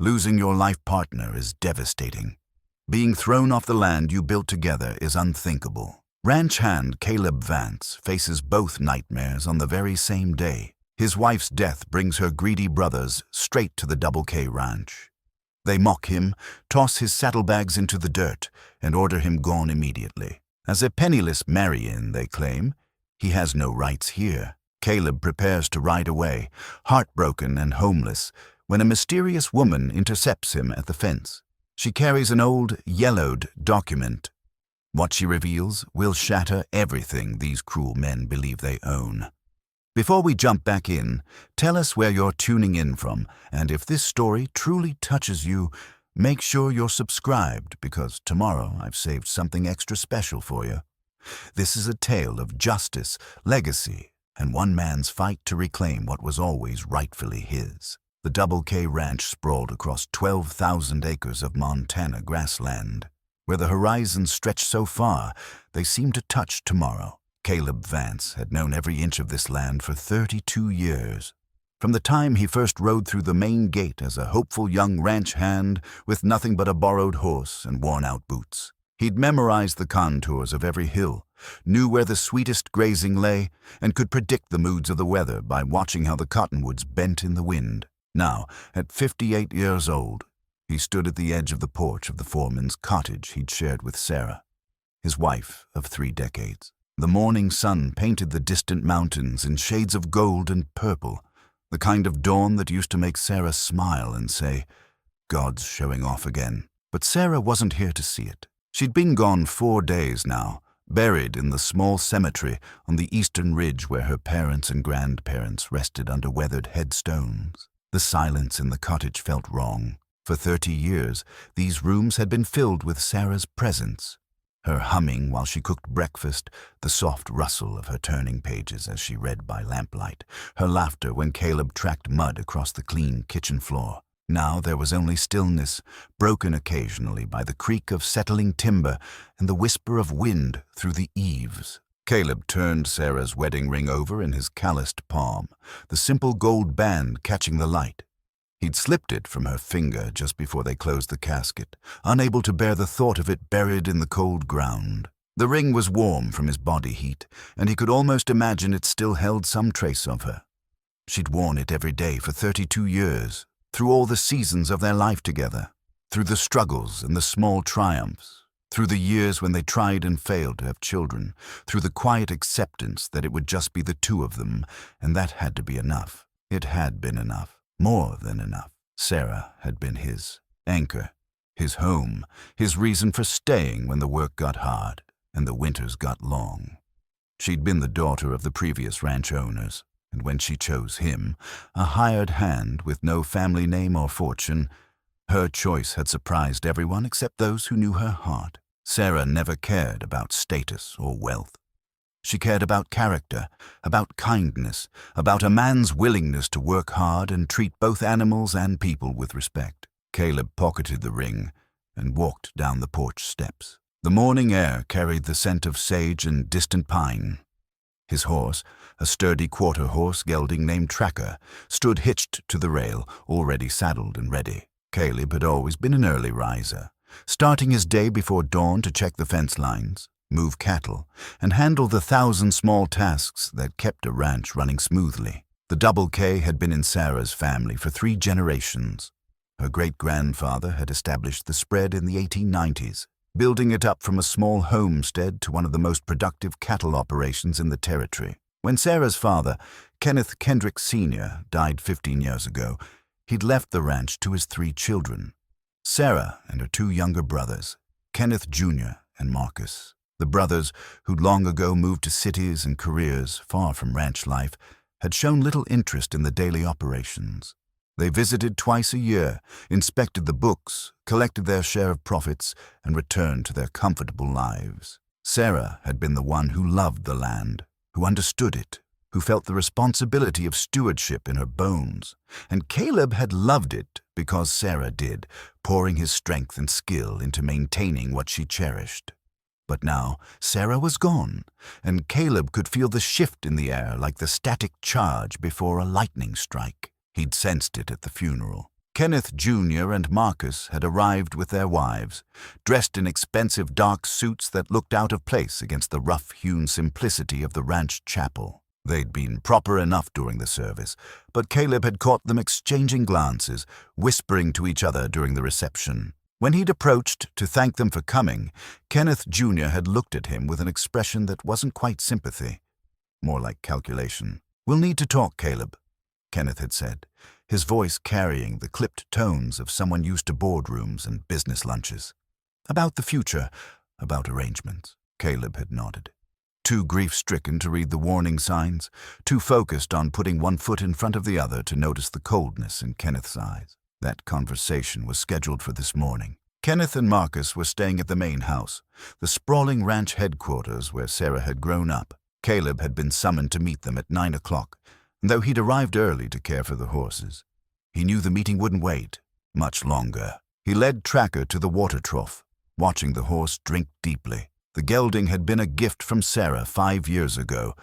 Losing your life partner is devastating. Being thrown off the land you built together is unthinkable. Ranch hand Caleb Vance faces both nightmares on the very same day. His wife's death brings her greedy brothers straight to the Double K ranch. They mock him, toss his saddlebags into the dirt, and order him gone immediately. As a penniless marry-in, they claim, he has no rights here. Caleb prepares to ride away, heartbroken and homeless, when a mysterious woman intercepts him at the fence. She carries an old, yellowed document. What she reveals will shatter everything these cruel men believe they own. Before we jump back in, tell us where you're tuning in from, and if this story truly touches you, make sure you're subscribed, because tomorrow I've saved something extra special for you. This is a tale of justice, legacy, and one man's fight to reclaim what was always rightfully his. The Double K Ranch sprawled across 12,000 acres of Montana grassland. Where the horizons stretched so far, they seemed to touch tomorrow. Caleb Vance had known every inch of this land for 32 years. From the time he first rode through the main gate as a hopeful young ranch hand with nothing but a borrowed horse and worn-out boots. He'd memorized the contours of every hill, knew where the sweetest grazing lay, and could predict the moods of the weather by watching how the cottonwoods bent in the wind. Now, at 58 years old, he stood at the edge of the porch of the foreman's cottage he'd shared with Sarah, his wife of 3 decades. The morning sun painted the distant mountains in shades of gold and purple, the kind of dawn that used to make Sarah smile and say, "God's showing off again." But Sarah wasn't here to see it. She'd been gone 4 days now, buried in the small cemetery on the eastern ridge where her parents and grandparents rested under weathered headstones. The silence in the cottage felt wrong. For 30 years, these rooms had been filled with Sarah's presence. Her humming while she cooked breakfast, the soft rustle of her turning pages as she read by lamplight, her laughter when Caleb tracked mud across the clean kitchen floor. Now there was only stillness, broken occasionally by the creak of settling timber and the whisper of wind through the eaves. Caleb turned Sarah's wedding ring over in his calloused palm, the simple gold band catching the light. He'd slipped it from her finger just before they closed the casket, unable to bear the thought of it buried in the cold ground. The ring was warm from his body heat, and he could almost imagine it still held some trace of her. She'd worn it every day for 32 years, through all the seasons of their life together, through the struggles and the small triumphs, through the years when they tried and failed to have children, through the quiet acceptance that it would just be the two of them, and that had to be enough. It had been enough. More than enough. Sarah had been his anchor, his home, his reason for staying when the work got hard and the winters got long. She'd been the daughter of the previous ranch owners, and when she chose him, a hired hand with no family name or fortune, her choice had surprised everyone except those who knew her heart. Sarah never cared about status or wealth. She cared about character, about kindness, about a man's willingness to work hard and treat both animals and people with respect. Caleb pocketed the ring and walked down the porch steps. The morning air carried the scent of sage and distant pine. His horse, a sturdy quarter horse gelding named Tracker, stood hitched to the rail, already saddled and ready. Caleb had always been an early riser, starting his day before dawn to check the fence lines, move cattle, and handle the 1,000 small tasks that kept a ranch running smoothly. The Double K had been in Sarah's family for 3 generations. Her great-grandfather had established the spread in the 1890s, building it up from a small homestead to one of the most productive cattle operations in the territory. When Sarah's father, Kenneth Kendrick Sr., died 15 years ago, he'd left the ranch to his 3 children, Sarah and her 2 younger brothers, Kenneth Jr. and Marcus. The brothers, who'd long ago moved to cities and careers far from ranch life, had shown little interest in the daily operations. They visited twice a year, inspected the books, collected their share of profits, and returned to their comfortable lives. Sarah had been the one who loved the land, who understood it, who felt the responsibility of stewardship in her bones. And Caleb had loved it because Sarah did, pouring his strength and skill into maintaining what she cherished. But now Sarah was gone, and Caleb could feel the shift in the air like the static charge before a lightning strike. He'd sensed it at the funeral. Kenneth Jr. and Marcus had arrived with their wives, dressed in expensive dark suits that looked out of place against the rough-hewn simplicity of the ranch chapel. They'd been proper enough during the service, but Caleb had caught them exchanging glances, whispering to each other during the reception. When he'd approached to thank them for coming, Kenneth Jr. had looked at him with an expression that wasn't quite sympathy, more like calculation. "We'll need to talk, Caleb," Kenneth had said, his voice carrying the clipped tones of someone used to boardrooms and business lunches. "About the future, about arrangements." Caleb had nodded. Too grief-stricken to read the warning signs, too focused on putting one foot in front of the other to notice the coldness in Kenneth's eyes. That conversation was scheduled for this morning. Kenneth and Marcus were staying at the main house, the sprawling ranch headquarters where Sarah had grown up. Caleb had been summoned to meet them at 9 o'clock, and though he'd arrived early to care for the horses, he knew the meeting wouldn't wait much longer. He led Tracker to the water trough, watching the horse drink deeply. The gelding had been a gift from Sarah 5 years ago,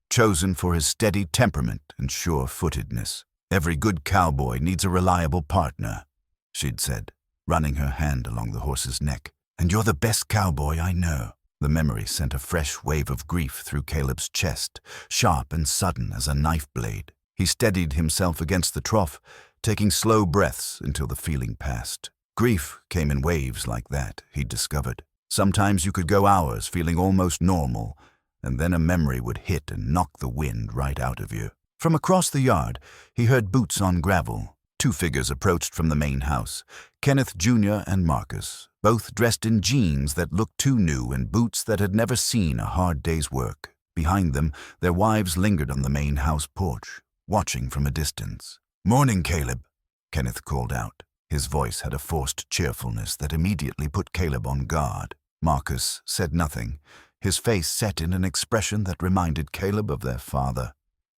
chosen for his steady temperament and sure-footedness. "Every good cowboy needs a reliable partner," she'd said, running her hand along the horse's neck. "And you're the best cowboy I know." The memory sent a fresh wave of grief through Caleb's chest, sharp and sudden as a knife blade. He steadied himself against the trough, taking slow breaths until the feeling passed. Grief came in waves like that, he'd discovered. Sometimes you could go hours feeling almost normal, and then a memory would hit and knock the wind right out of you. From across the yard, he heard boots on gravel. 2 figures approached from the main house, Kenneth Jr. and Marcus, both dressed in jeans that looked too new and boots that had never seen a hard day's work. Behind them, their wives lingered on the main house porch, watching from a distance. "Morning, Caleb," Kenneth called out. His voice had a forced cheerfulness that immediately put Caleb on guard. Marcus said nothing, his face set in an expression that reminded Caleb of their father.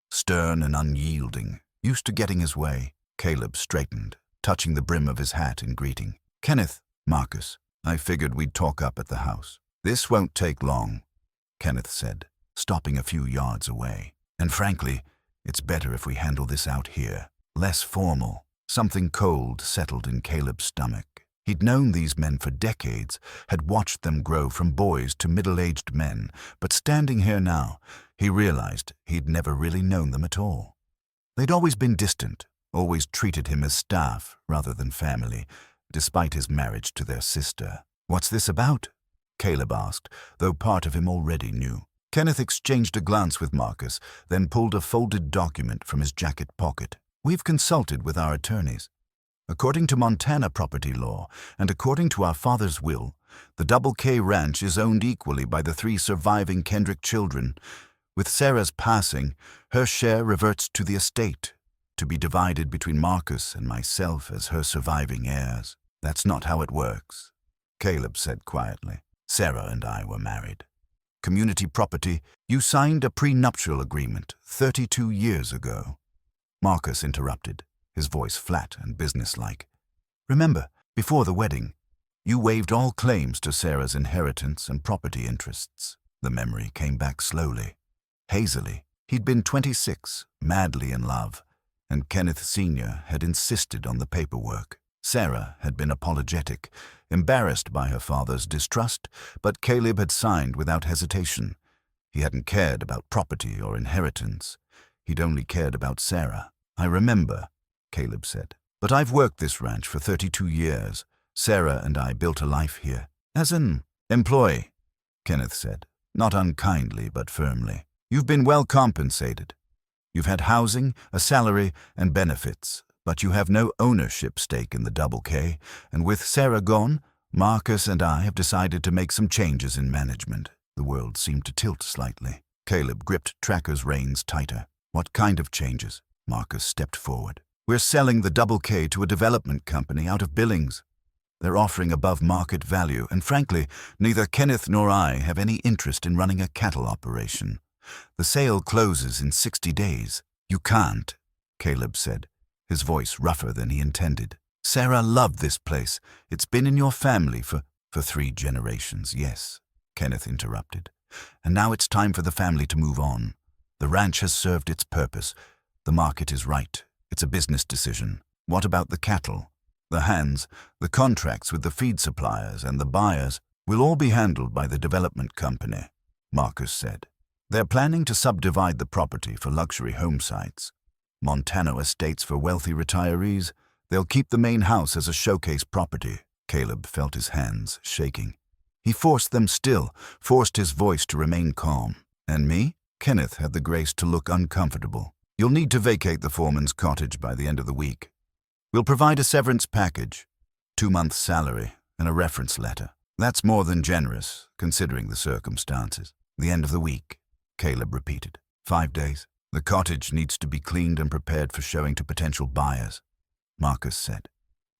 Stern and unyielding, used to getting his way. Caleb straightened, touching the brim of his hat in greeting. "Kenneth, Marcus, I figured we'd talk up at the house." "This won't take long," Kenneth said, stopping a few yards away. "And frankly, it's better if we handle this out here. Less formal." Something cold settled in Caleb's stomach. He'd known these men for decades, had watched them grow from boys to middle-aged men, but standing here now, he realized he'd never really known them at all. They'd always been distant, always treated him as staff rather than family, despite his marriage to their sister. "What's this about?" Caleb asked, though part of him already knew. Kenneth exchanged a glance with Marcus, then pulled a folded document from his jacket pocket. "We've consulted with our attorneys. According to Montana property law, and according to our father's will, the Double K Ranch is owned equally by the 3 surviving Kendrick children. With Sarah's passing, her share reverts to the estate, to be divided between Marcus and myself as her surviving heirs." "That's not how it works," Caleb said quietly. "Sarah and I were married. Community property, you signed a prenuptial agreement 32 years ago. Marcus interrupted, his voice flat and businesslike. "Remember, before the wedding, you waived all claims to Sarah's inheritance and property interests." The memory came back slowly, hazily. He'd been 26, madly in love, and Kenneth Sr. had insisted on the paperwork. Sarah had been apologetic, embarrassed by her father's distrust, but Caleb had signed without hesitation. He hadn't cared about property or inheritance. He'd only cared about Sarah. "I remember," Caleb said. "But I've worked this ranch for 32 years. Sarah and I built a life here." "As an employee," Kenneth said, not unkindly but firmly. "You've been well compensated. You've had housing, a salary, and benefits, but you have no ownership stake in the Double K, and with Sarah gone, Marcus and I have decided to make some changes in management." The world seemed to tilt slightly. Caleb gripped Tracker's reins tighter. "What kind of changes?" Marcus stepped forward. "We're selling the Double K to a development company out of Billings. They're offering above market value, and frankly, neither Kenneth nor I have any interest in running a cattle operation. The sale closes in 60 days. "You can't," Caleb said, his voice rougher than he intended. "Sarah loved this place. It's been in your family for 3 generations, yes," Kenneth interrupted. "And now it's time for the family to move on. The ranch has served its purpose. The market is right. It's a business decision. What about the cattle? The hands, the contracts with the feed suppliers and the buyers will all be handled by the development company, Marcus said. They're planning to subdivide the property for luxury home sites. Montana estates for wealthy retirees. They'll keep the main house as a showcase property. Caleb felt his hands shaking. He forced them still, forced his voice to remain calm. And me? Kenneth had the grace to look uncomfortable. You'll need to vacate the foreman's cottage by the end of the week. We'll provide a severance package, 2 months' salary, and a reference letter. That's more than generous, considering the circumstances. The end of the week, Caleb repeated. 5 days. The cottage needs to be cleaned and prepared for showing to potential buyers, Marcus said.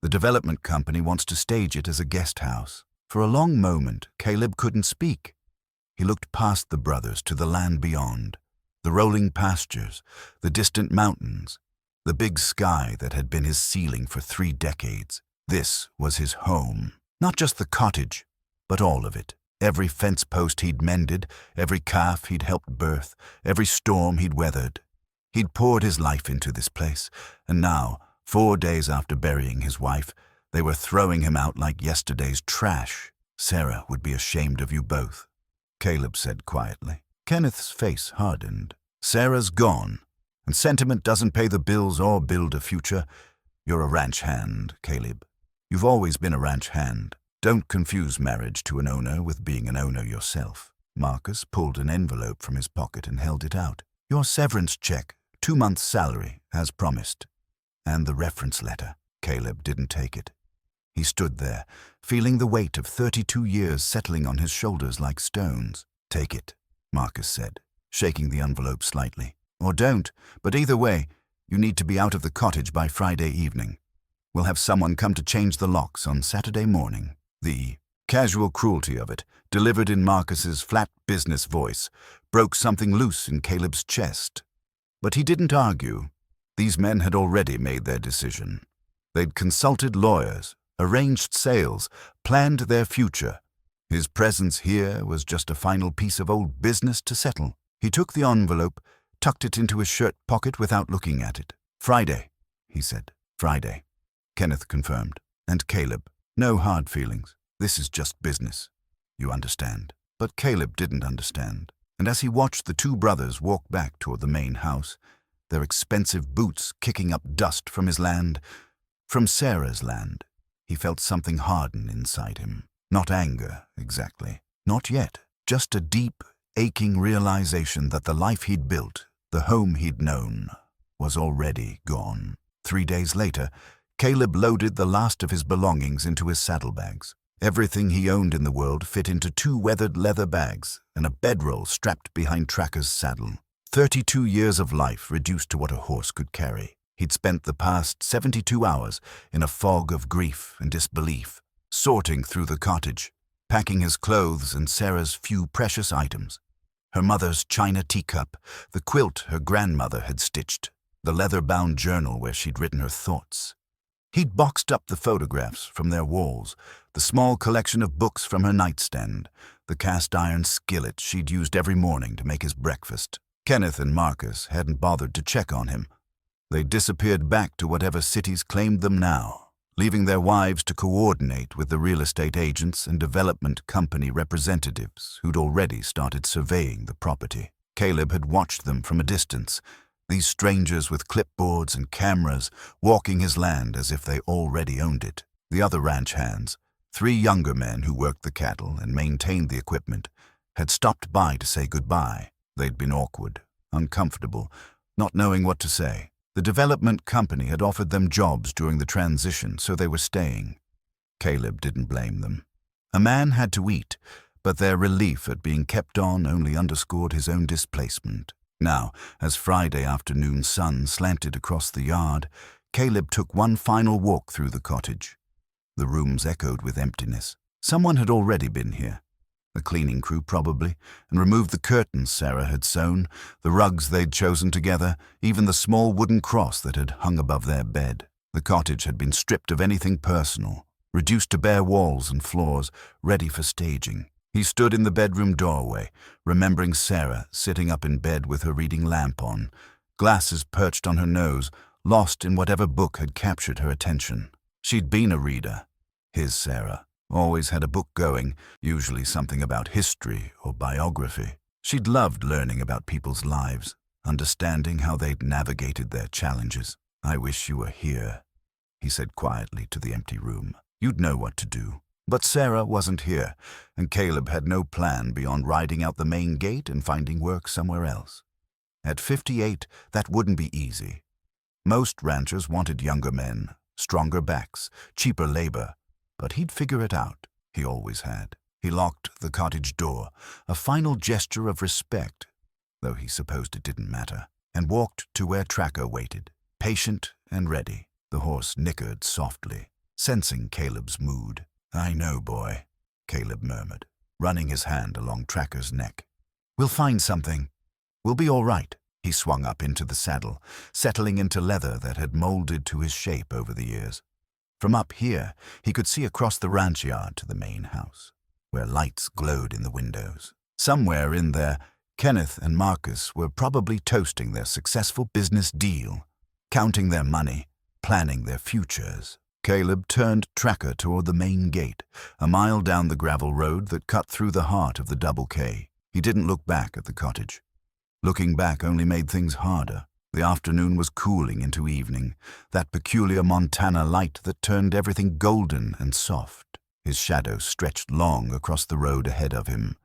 The development company wants to stage it as a guest house. For a long moment, Caleb couldn't speak. He looked past the brothers to the land beyond, the rolling pastures, the distant mountains, the big sky that had been his ceiling for 3 decades. This was his home. Not just the cottage, but all of it. Every fence post he'd mended, every calf he'd helped birth, every storm he'd weathered. He'd poured his life into this place, and now, 4 days after burying his wife, they were throwing him out like yesterday's trash. Sarah would be ashamed of you both, Caleb said quietly. Kenneth's face hardened. Sarah's gone, and sentiment doesn't pay the bills or build a future. You're a ranch hand, Caleb. You've always been a ranch hand. Don't confuse marriage to an owner with being an owner yourself. Marcus pulled an envelope from his pocket and held it out. Your severance check, 2 months' salary, as promised. And the reference letter. Caleb didn't take it. He stood there, feeling the weight of 32 years settling on his shoulders like stones. Take it, Marcus said, shaking the envelope slightly. Or don't, but either way, you need to be out of the cottage by Friday evening. We'll have someone come to change the locks on Saturday morning. The casual cruelty of it, delivered in Marcus's flat business voice, broke something loose in Caleb's chest. But he didn't argue. These men had already made their decision. They'd consulted lawyers, arranged sales, planned their future. His presence here was just a final piece of old business to settle. He took the envelope, tucked it into his shirt pocket without looking at it. Friday, he said. Friday, Kenneth confirmed. And Caleb, no hard feelings. This is just business. You understand. But Caleb didn't understand. And as he watched the 2 brothers walk back toward the main house, their expensive boots kicking up dust from his land, from Sarah's land, he felt something harden inside him. Not anger, exactly. Not yet. Just a deep, aching realization that the life he'd built, the home he'd known, was already gone. 3 days later, Caleb loaded the last of his belongings into his saddlebags. Everything he owned in the world fit into 2 weathered leather bags and a bedroll strapped behind Tracker's saddle. 32 years of life reduced to what a horse could carry. He'd spent the past 72 hours in a fog of grief and disbelief, sorting through the cottage, packing his clothes and Sarah's few precious items. Her mother's china teacup, the quilt her grandmother had stitched, the leather-bound journal where she'd written her thoughts. He'd boxed up the photographs from their walls, the small collection of books from her nightstand, the cast-iron skillet she'd used every morning to make his breakfast. Kenneth and Marcus hadn't bothered to check on him. They'd disappeared back to whatever cities claimed them now, leaving their wives to coordinate with the real estate agents and development company representatives who'd already started surveying the property. Caleb had watched them from a distance, these strangers with clipboards and cameras walking his land as if they already owned it. The other ranch hands, 3 younger men who worked the cattle and maintained the equipment, had stopped by to say goodbye. They'd been awkward, uncomfortable, not knowing what to say. The development company had offered them jobs during the transition, so they were staying. Caleb didn't blame them. A man had to eat, but their relief at being kept on only underscored his own displacement. Now, as Friday afternoon sun slanted across the yard, Caleb took one final walk through the cottage. The rooms echoed with emptiness. Someone had already been here. The cleaning crew probably, and removed the curtains Sarah had sewn, the rugs they'd chosen together, even the small wooden cross that had hung above their bed. The cottage had been stripped of anything personal, reduced to bare walls and floors, ready for staging. He stood in the bedroom doorway, remembering Sarah sitting up in bed with her reading lamp on, glasses perched on her nose, lost in whatever book had captured her attention. She'd been a reader. His Sarah always had a book going, usually something about history or biography. She'd loved learning about people's lives, understanding how they'd navigated their challenges. "I wish you were here," he said quietly to the empty room. "You'd know what to do." But Sarah wasn't here, and Caleb had no plan beyond riding out the main gate and finding work somewhere else. At 58, that wouldn't be easy. Most ranchers wanted younger men, stronger backs, cheaper labor, but he'd figure it out. He always had. He locked the cottage door, a final gesture of respect, though he supposed it didn't matter, and walked to where Tracker waited, patient and ready. The horse nickered softly, sensing Caleb's mood. "I know, boy," Caleb murmured, running his hand along Tracker's neck. "We'll find something. We'll be all right." He swung up into the saddle, settling into leather that had molded to his shape over the years. From up here, he could see across the ranch yard to the main house, where lights glowed in the windows. Somewhere in there, Kenneth and Marcus were probably toasting their successful business deal, counting their money, planning their futures. Caleb turned Tracker toward the main gate, a mile down the gravel road that cut through the heart of the Double K. He didn't look back at the cottage. Looking back only made things harder. The afternoon was cooling into evening, that peculiar Montana light that turned everything golden and soft. His shadow stretched long across the road ahead of him.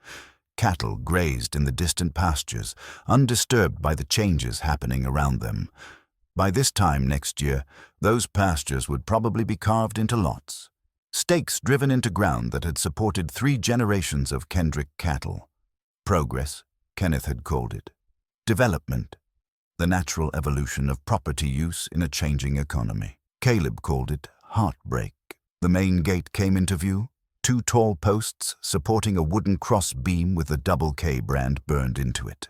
Cattle grazed in the distant pastures, undisturbed by the changes happening around them. By this time next year, those pastures would probably be carved into lots. Stakes driven into ground that had supported 3 generations of Kendrick cattle. Progress, Kenneth had called it. Development, the natural evolution of property use in a changing economy. Caleb called it heartbreak. The main gate came into view, 2 tall posts supporting a wooden cross beam with the Double K brand burned into it.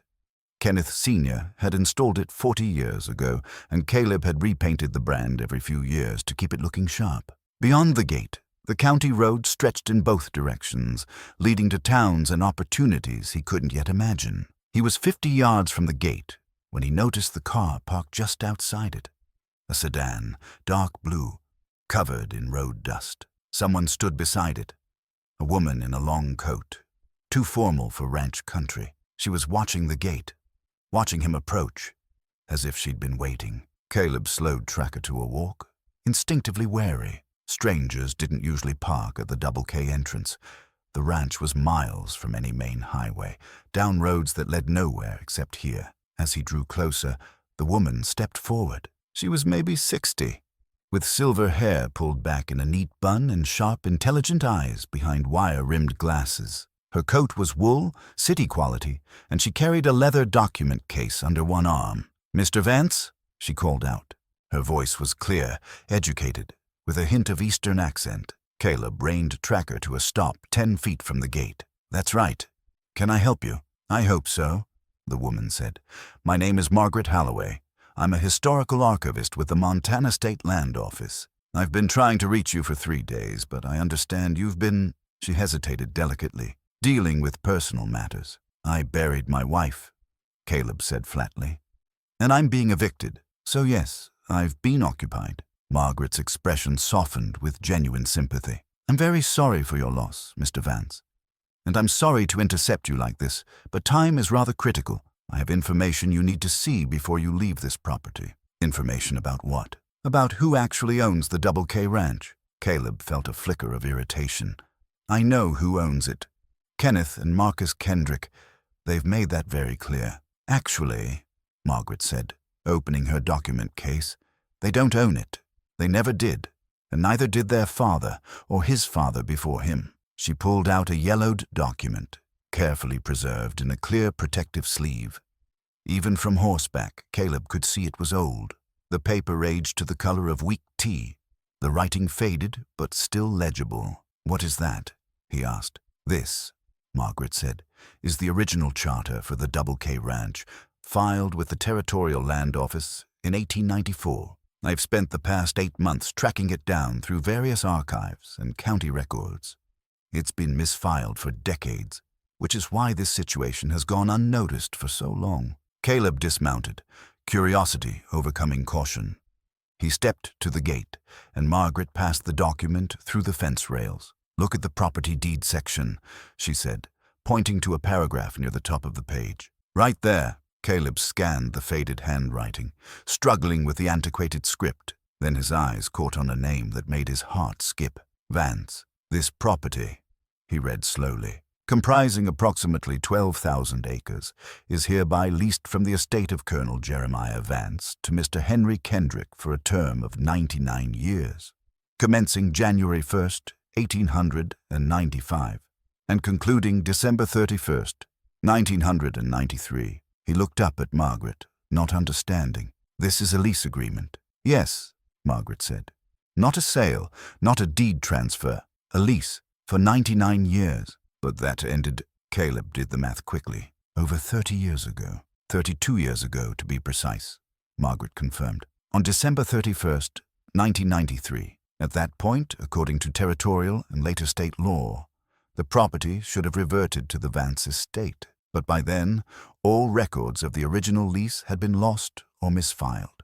Kenneth Sr. had installed it 40 years ago, and Caleb had repainted the brand every few years to keep it looking sharp. Beyond the gate, the county road stretched in both directions, leading to towns and opportunities he couldn't yet imagine. He was 50 yards from the gate when he noticed the car parked just outside it. A sedan, dark blue, covered in road dust. Someone stood beside it, a woman in a long coat, too formal for ranch country. She was watching the gate, watching him approach, as if she'd been waiting. Caleb slowed Tracker to a walk, instinctively wary. Strangers didn't usually park at the Double K entrance. The ranch was miles from any main highway, down roads that led nowhere except here. As he drew closer, the woman stepped forward. She was maybe 60, with silver hair pulled back in a neat bun and sharp, intelligent eyes behind wire-rimmed glasses. Her coat was wool, city quality, and she carried a leather document case under one arm. "Mr. Vance?" she called out. Her voice was clear, educated, with a hint of Eastern accent. Caleb reined Tracker to a stop 10 feet from the gate. "That's right. Can I help you?" "I hope so," the woman said. "My name is Margaret Holloway. I'm a historical archivist with the Montana State Land Office. I've been trying to reach you for 3 days, but I understand you've been," she hesitated delicately, "dealing with personal matters." "I buried my wife," Caleb said flatly. "And I'm being evicted. So yes, I've been occupied." Margaret's expression softened with genuine sympathy. "I'm very sorry for your loss, Mr. Vance. And I'm sorry to intercept you like this, but time is rather critical. I have information you need to see before you leave this property." "Information about what?" "About who actually owns the Double K Ranch." Caleb felt a flicker of irritation. "I know who owns it. Kenneth and Marcus Kendrick. They've made that very clear." "Actually," Margaret said, opening her document case, "they don't own it. They never did, and neither did their father or his father before him." She pulled out a yellowed document, carefully preserved in a clear protective sleeve. Even from horseback, Caleb could see it was old. The paper aged to the color of weak tea, the writing faded but still legible. "What is that?" he asked. "This," Margaret said, "is the original charter for the Double K Ranch, filed with the Territorial Land Office in 1894. I've spent the past 8 months tracking it down through various archives and county records. It's been misfiled for decades, which is why this situation has gone unnoticed for so long." Caleb dismounted, curiosity overcoming caution. He stepped to the gate, and Margaret passed the document through the fence rails. "Look at the property deed section," she said, pointing to a paragraph near the top of the page. "Right there." Caleb scanned the faded handwriting, struggling with the antiquated script. Then his eyes caught on a name that made his heart skip. "Vance. This property," he read slowly, "comprising approximately 12,000 acres, is hereby leased from the estate of Colonel Jeremiah Vance to Mr. Henry Kendrick for a term of 99 years, commencing January 1st, 1895, and concluding December 31st, 1993. He looked up at Margaret, not understanding. "This is a lease agreement." "Yes," Margaret said. "Not a sale, not a deed transfer, a lease for 99 years. But that ended," Caleb did the math quickly, "over 30 years ago. 32 years ago, to be precise," Margaret confirmed. "On December 31st, 1993. At that point, according to territorial and later state law, the property should have reverted to the Vance estate. But by then, all records of the original lease had been lost or misfiled.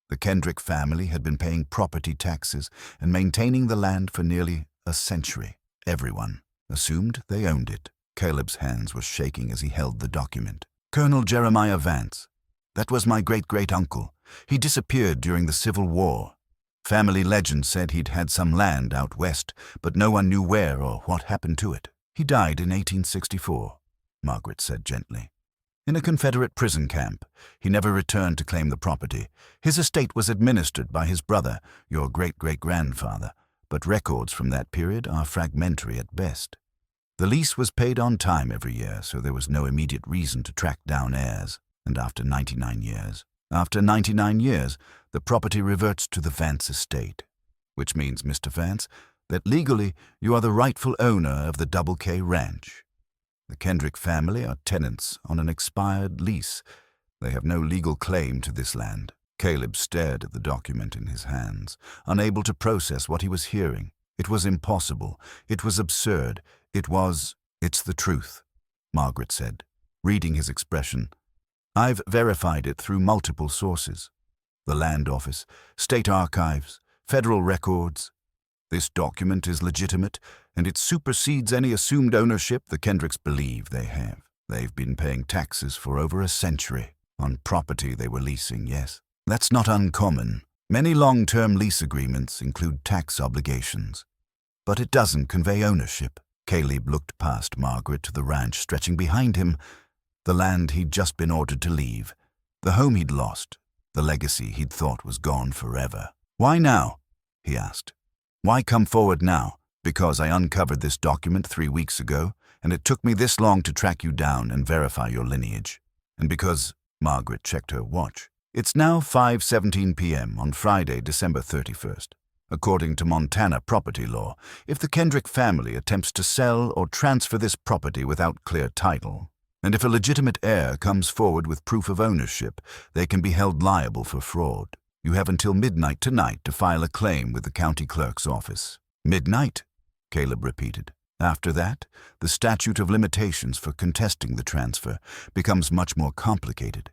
The Kendrick family had been paying property taxes and maintaining the land for nearly a century. Everyone assumed they owned it." Caleb's hands were shaking as he held the document. "Colonel Jeremiah Vance. That was my great-great-uncle. He disappeared during the Civil War. Family legend said he'd had some land out west, but no one knew where or what happened to it. He died in 1864. Margaret said gently. "In a Confederate prison camp. He never returned to claim the property. His estate was administered by his brother, your great-great-grandfather, but records from that period are fragmentary at best. The lease was paid on time every year, so there was no immediate reason to track down heirs. And after 99 years, the property reverts to the Vance estate, which means, Mr. Vance, that legally you are the rightful owner of the Double K Ranch. The Kendrick family are tenants on an expired lease. They have no legal claim to this land." Caleb stared at the document in his hands, unable to process what he was hearing. It was impossible. It was absurd. "It's the truth," Margaret said, reading his expression. "I've verified it through multiple sources. The Land Office, State Archives, Federal Records. This document is legitimate, and it supersedes any assumed ownership the Kendricks believe they have. They've been paying taxes for over a century on property they were leasing, yes. That's not uncommon. Many long-term lease agreements include tax obligations. But it doesn't convey ownership." Caleb looked past Margaret to the ranch stretching behind him, the land he'd just been ordered to leave, the home he'd lost, the legacy he'd thought was gone forever. "Why now?" he asked. "Why come forward now? Because I uncovered this document 3 weeks ago, and it took me this long to track you down and verify your lineage. And because," Margaret checked her watch, "it's now 5:17 p.m. on Friday, December 31st. According to Montana property law, if the Kendrick family attempts to sell or transfer this property without clear title, and if a legitimate heir comes forward with proof of ownership, they can be held liable for fraud. You have until midnight tonight to file a claim with the county clerk's office." "Midnight?" Caleb repeated. "After that, the statute of limitations for contesting the transfer becomes much more complicated.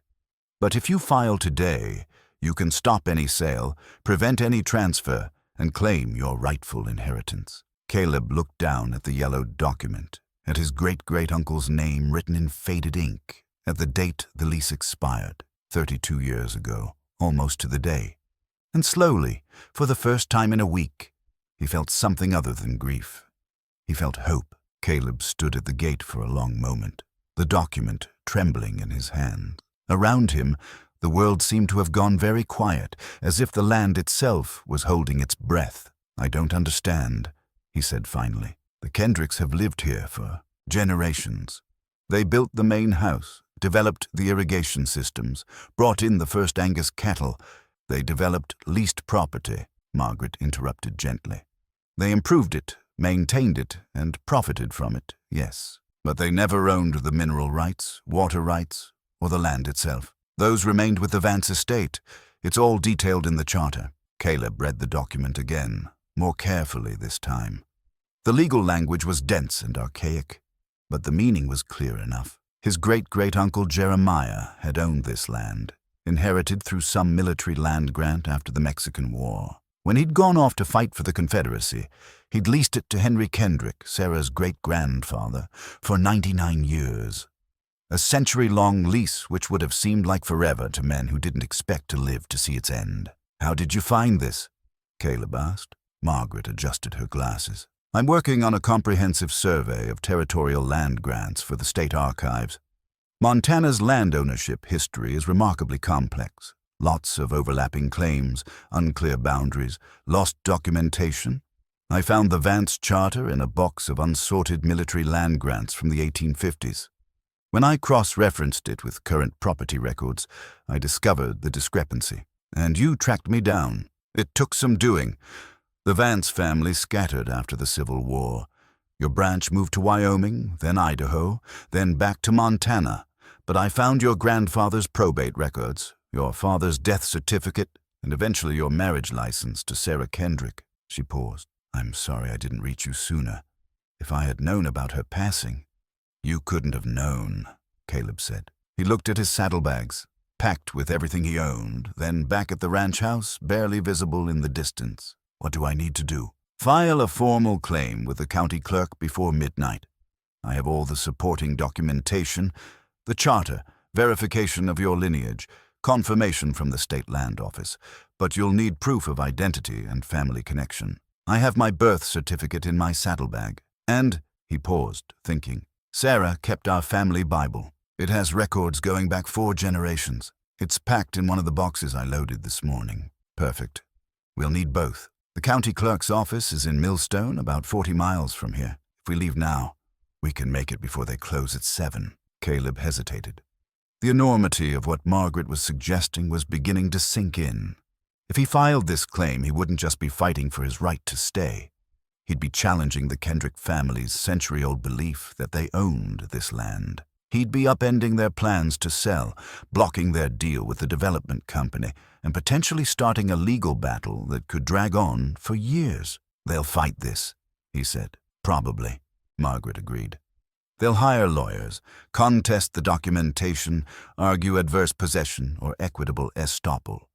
But if you file today, you can stop any sale, prevent any transfer, and claim your rightful inheritance." Caleb looked down at the yellowed document, at his great-great-uncle's name written in faded ink, at the date the lease expired, 32 years ago, almost to the day. And slowly, for the first time in a week, he felt something other than grief. He felt hope. Caleb stood at the gate for a long moment, the document trembling in his hand. Around him, the world seemed to have gone very quiet, as if the land itself was holding its breath. "I don't understand," he said finally. "The Kendricks have lived here for generations. They built the main house, developed the irrigation systems, brought in the first Angus cattle. They developed leased property," Margaret interrupted gently. "They improved it, maintained it, and profited from it, yes. But they never owned the mineral rights, water rights, or the land itself. Those remained with the Vance estate. It's all detailed in the charter." Caleb read the document again, more carefully this time. The legal language was dense and archaic, but the meaning was clear enough. His great-great-uncle Jeremiah had owned this land. inherited through some military land grant after the Mexican War. When he'd gone off to fight for the Confederacy, he'd leased it to Henry Kendrick, Sarah's great-grandfather, for 99 years. A century-long lease which would have seemed like forever to men who didn't expect to live to see its end. "How did you find this?" Caleb asked. Margaret adjusted her glasses. "I'm working on a comprehensive survey of territorial land grants for the state archives. Montana's land ownership history is remarkably complex. Lots of overlapping claims, unclear boundaries, lost documentation. I found the Vance Charter in a box of unsorted military land grants from the 1850s. When I cross-referenced it with current property records, I discovered the discrepancy. And you tracked me down. It took some doing. The Vance family scattered after the Civil War. Your branch moved to Wyoming, then Idaho, then back to Montana. But I found your grandfather's probate records, your father's death certificate, and eventually your marriage license to Sarah Kendrick." She paused. "I'm sorry I didn't reach you sooner. If I had known about her passing—" "You couldn't have known," Caleb said. He looked at his saddlebags, packed with everything he owned, then back at the ranch house, barely visible in the distance. "What do I need to do?" "File a formal claim with the county clerk before midnight. I have all the supporting documentation, the charter, verification of your lineage, confirmation from the state land office, but you'll need proof of identity and family connection. I have my birth certificate in my saddlebag. And," he paused, thinking, "Sarah kept our family Bible. It has records going back 4 generations. It's packed in one of the boxes I loaded this morning." "Perfect. We'll need both. The county clerk's office is in Millstone, about 40 miles from here. If we leave now, we can make it before they close at 7. Caleb hesitated. The enormity of what Margaret was suggesting was beginning to sink in. If he filed this claim, he wouldn't just be fighting for his right to stay. He'd be challenging the Kendrick family's century-old belief that they owned this land. He'd be upending their plans to sell, blocking their deal with the development company, and potentially starting a legal battle that could drag on for years. "They'll fight this," he said. "Probably," Margaret agreed. "They'll hire lawyers, contest the documentation, argue adverse possession or equitable estoppel.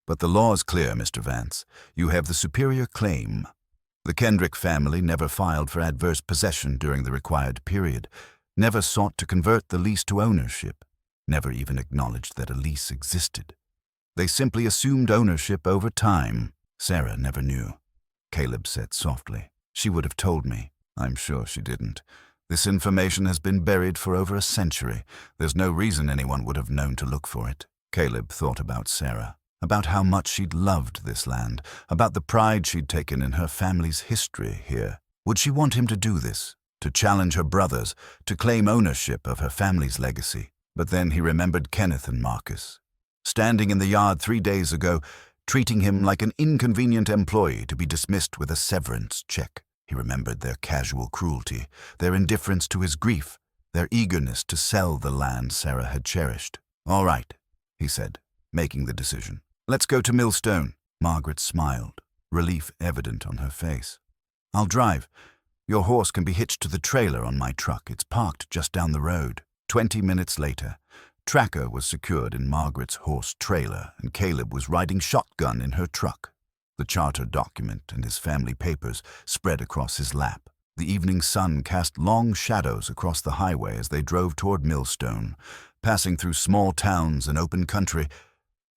But the law's clear, Mr. Vance. You have the superior claim. The Kendrick family never filed for adverse possession during the required period, never sought to convert the lease to ownership, never even acknowledged that a lease existed. They simply assumed ownership over time. Sarah never knew," Caleb said softly. "She would have told me." "I'm sure she didn't. This information has been buried for over a century. There's no reason anyone would have known to look for it." Caleb thought about Sarah, about how much she'd loved this land, about the pride she'd taken in her family's history here. Would she want him to do this, to challenge her brothers, to claim ownership of her family's legacy? But then he remembered Kenneth and Marcus, standing in the yard 3 days ago, treating him like an inconvenient employee to be dismissed with a severance check. He remembered their casual cruelty, their indifference to his grief, their eagerness to sell the land Sarah had cherished. "All right," he said, making the decision. "Let's go to Millstone." Margaret smiled, relief evident on her face. "I'll drive. Your horse can be hitched to the trailer on my truck. It's parked just down the road." 20 minutes later, Tracker was secured in Margaret's horse trailer, and Caleb was riding shotgun in her truck. The charter document and his family papers spread across his lap. The evening sun cast long shadows across the highway as they drove toward Millstone, passing through small towns and open country.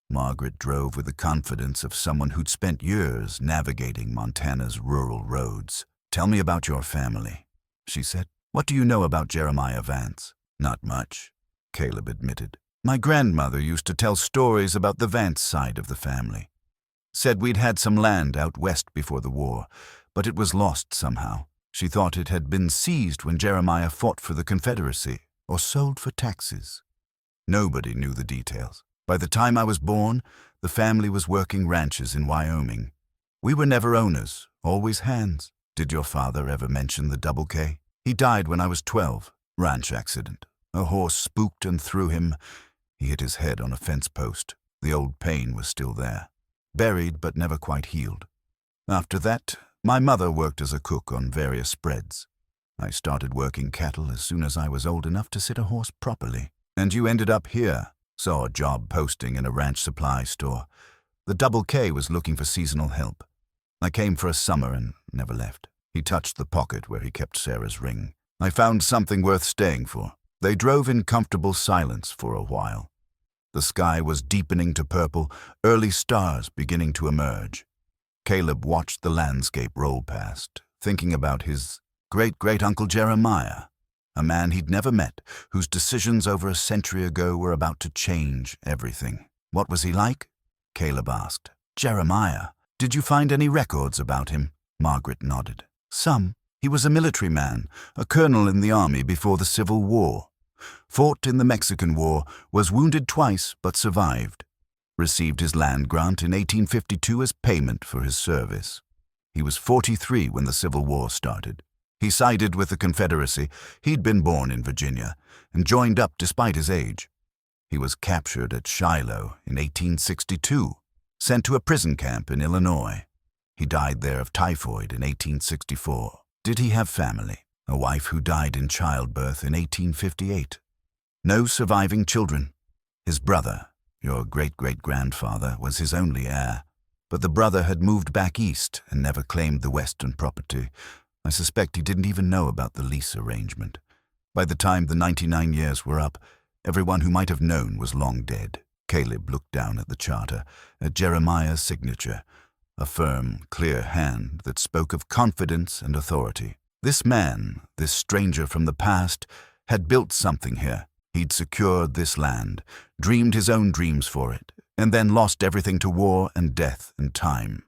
Margaret drove with the confidence of someone who'd spent years navigating Montana's rural roads. "Tell me about your family," she said. "What do you know about Jeremiah Vance?" "Not much," Caleb admitted. "My grandmother used to tell stories about the Vance side of the family. Said we'd had some land out west before the war, but it was lost somehow. She thought it had been seized when Jeremiah fought for the Confederacy, or sold for taxes. Nobody knew the details. By the time I was born, the family was working ranches in Wyoming. We were never owners, always hands." "Did your father ever mention the Double K?" "He died when I was 12. Ranch accident. A horse spooked and threw him. He hit his head on a fence post. The old pain was still there. Buried but never quite healed. After that, my mother worked as a cook on various spreads. I started working cattle as soon as I was old enough to sit a horse properly." "And you ended up here?" Saw a job posting in a ranch supply store. The Double K was looking for seasonal help. I came for a summer and never left. He touched the pocket where he kept Sarah's ring. I found something worth staying for. They drove in comfortable silence for a while. The sky was deepening to purple, early stars beginning to emerge. Caleb watched the landscape roll past, thinking about his great-great-uncle Jeremiah, a man he'd never met, whose decisions over a century ago were about to change everything. What was he like? Caleb asked. Jeremiah. Did you find any records about him? Margaret nodded. Some. He was a military man, a colonel in the army before the Civil War. Fought in the Mexican War, was wounded twice but survived. Received his land grant in 1852 as payment for his service. He was 43 when the Civil War started. He sided with the Confederacy. He'd been born in Virginia and joined up despite his age. He was captured at Shiloh in 1862, sent to a prison camp in Illinois. He died there of typhoid in 1864. Did he have family? A wife who died in childbirth in 1858. No surviving children. His brother, your great-great-grandfather, was his only heir, but the brother had moved back east and never claimed the western property. I suspect he didn't even know about the lease arrangement. By the time the 99 years were up, everyone who might have known was long dead. Caleb looked down at the charter, at Jeremiah's signature, a firm, clear hand that spoke of confidence and authority. This man, this stranger from the past, had built something here. He'd secured this land, dreamed his own dreams for it, and then lost everything to war and death and time.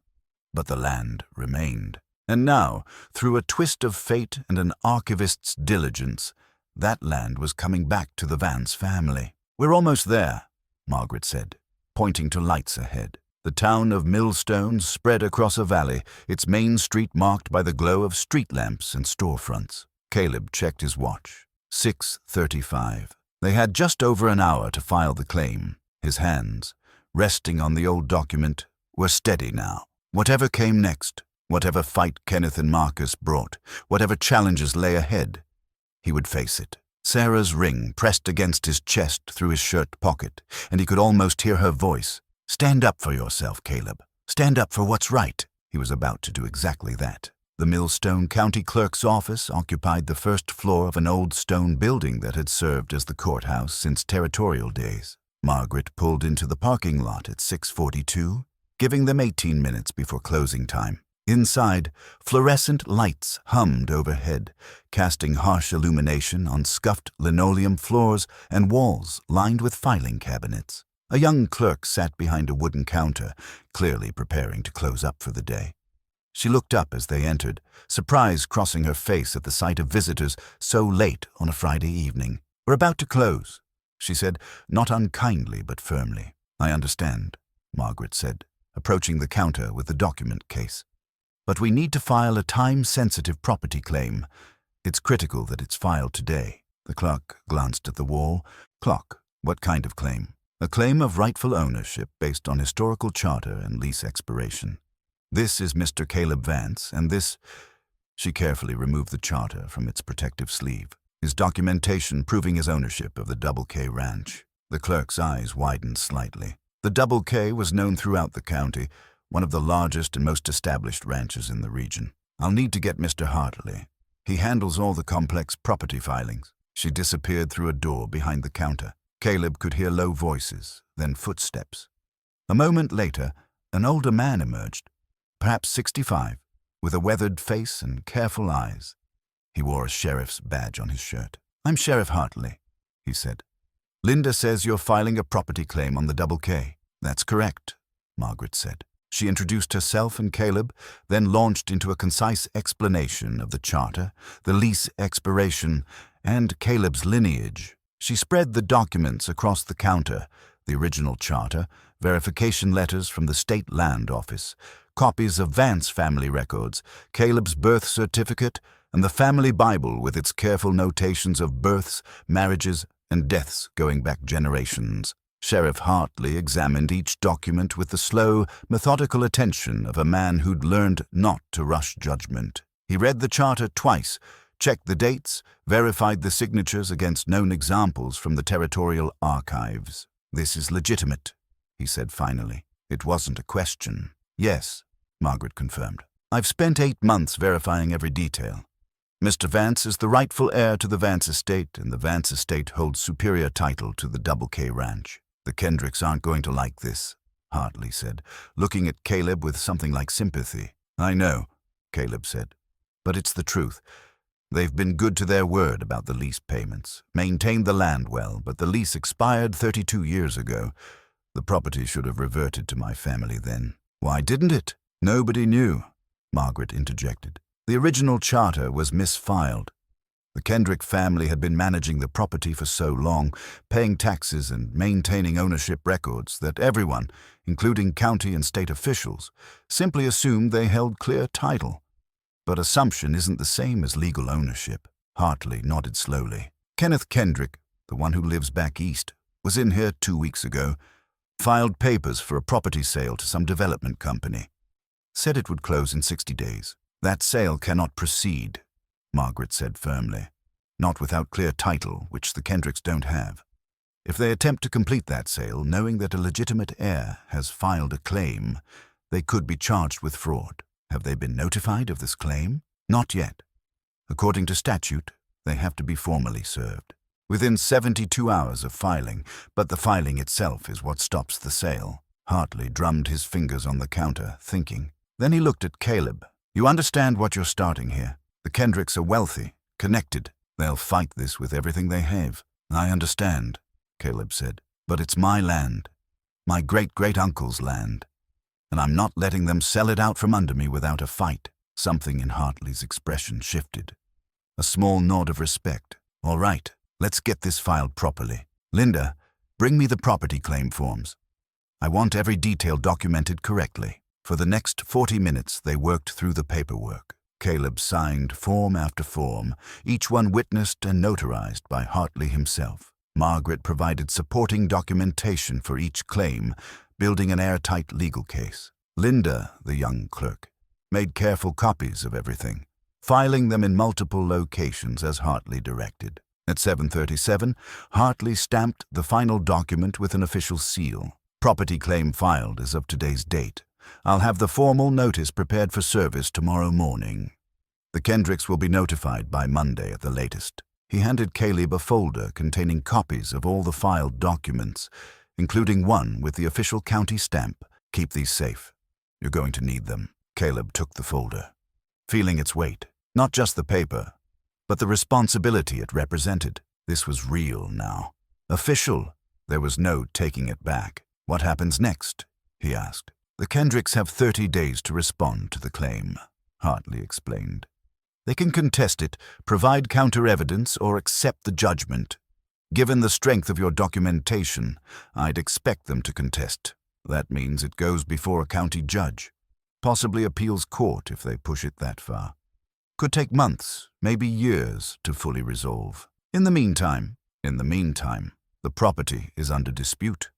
But the land remained. And now, through a twist of fate and an archivist's diligence, that land was coming back to the Vance family. We're almost there, Margaret said, pointing to lights ahead. The town of Millstone spread across a valley, its main street marked by the glow of street lamps and storefronts. Caleb checked his watch. 6:35. They had just over an hour to file the claim. His hands, resting on the old document, were steady now. Whatever came next, whatever fight Kenneth and Marcus brought, whatever challenges lay ahead, he would face it. Sarah's ring pressed against his chest through his shirt pocket, and he could almost hear her voice. Stand up for yourself, Caleb. Stand up for what's right. He was about to do exactly that. The Millstone County Clerk's office occupied the first floor of an old stone building that had served as the courthouse since territorial days. Margaret pulled into the parking lot at 6:42, giving them 18 minutes before closing time. Inside, fluorescent lights hummed overhead, casting harsh illumination on scuffed linoleum floors and walls lined with filing cabinets. A young clerk sat behind a wooden counter, clearly preparing to close up for the day. She looked up as they entered, surprise crossing her face at the sight of visitors so late on a Friday evening. We're about to close, she said, not unkindly but firmly. I understand, Margaret said, approaching the counter with the document case. But we need to file a time-sensitive property claim. It's critical that it's filed today. The clerk glanced at the wall. Clock, what kind of claim? A claim of rightful ownership based on historical charter and lease expiration. This is Mr. Caleb Vance, and this... She carefully removed the charter from its protective sleeve, his documentation proving his ownership of the Double K Ranch. The clerk's eyes widened slightly. The Double K was known throughout the county, one of the largest and most established ranches in the region. I'll need to get Mr. Hartley. He handles all the complex property filings. She disappeared through a door behind the counter. Caleb could hear low voices, then footsteps. A moment later, an older man emerged, perhaps 65, with a weathered face and careful eyes. He wore a sheriff's badge on his shirt. I'm Sheriff Hartley, he said. Linda says you're filing a property claim on the Double K. That's correct, Margaret said. She introduced herself and Caleb, then launched into a concise explanation of the charter, the lease expiration, and Caleb's lineage. She spread the documents across the counter, the original charter, verification letters from the State Land Office, copies of Vance family records, Caleb's birth certificate, and the family Bible with its careful notations of births, marriages, and deaths going back generations. Sheriff Hartley examined each document with the slow, methodical attention of a man who'd learned not to rush judgment. He read the charter twice, checked the dates, verified the signatures against known examples from the territorial archives. "This is legitimate," he said finally. It wasn't a question. "Yes," Margaret confirmed. "I've spent 8 months verifying every detail. Mr. Vance is the rightful heir to the Vance estate, and the Vance estate holds superior title to the Double K Ranch. The Kendricks aren't going to like this," Hartley said, looking at Caleb with something like sympathy. "I know," Caleb said, "but it's the truth. They've been good to their word about the lease payments, maintained the land well, but the lease expired 32 years ago. The property should have reverted to my family then." "Why didn't it?" "Nobody knew," Margaret interjected. "The original charter was misfiled. The Kendrick family had been managing the property for so long, paying taxes and maintaining ownership records, that everyone, including county and state officials, simply assumed they held clear title. But assumption isn't the same as legal ownership." Hartley nodded slowly. "Kenneth Kendrick, the one who lives back east, was in here 2 weeks ago, filed papers for a property sale to some development company. Said it would close in 60 days. That sale cannot proceed," Margaret said firmly. "Not without clear title, which the Kendricks don't have. If they attempt to complete that sale, knowing that a legitimate heir has filed a claim, they could be charged with fraud. Have they been notified of this claim?" "Not yet. According to statute, they have to be formally served within 72 hours of filing, but the filing itself is what stops the sale." Hartley drummed his fingers on the counter, thinking. Then he looked at Caleb. "You understand what you're starting here. The Kendricks are wealthy, connected. They'll fight this with everything they have." "I understand," Caleb said, "but it's my land, my great-great-uncle's land, and I'm not letting them sell it out from under me without a fight." Something in Hartley's expression shifted. A small nod of respect. "All right, let's get this filed properly. Linda, bring me the property claim forms. I want every detail documented correctly." For the next 40 minutes, they worked through the paperwork. Caleb signed form after form, each one witnessed and notarized by Hartley himself. Margaret provided supporting documentation for each claim, building an airtight legal case. Linda, the young clerk, made careful copies of everything, filing them in multiple locations as Hartley directed. At 7:37, Hartley stamped the final document with an official seal. "Property claim filed as of today's date. I'll have the formal notice prepared for service tomorrow morning. The Kendricks will be notified by Monday at the latest." He handed Caleb a folder containing copies of all the filed documents, including one with the official county stamp. "Keep these safe. You're going to need them." Caleb took the folder, feeling its weight. Not just the paper, but the responsibility it represented. This was real now. Official. There was no taking it back. "What happens next?" he asked. "The Kendricks have 30 days to respond to the claim," Hartley explained. "They can contest it, provide counter-evidence, or accept the judgment. Given the strength of your documentation, I'd expect them to contest. That means it goes before a county judge, possibly appeals court if they push it that far. Could take months, maybe years, to fully resolve. In the meantime, the property is under dispute.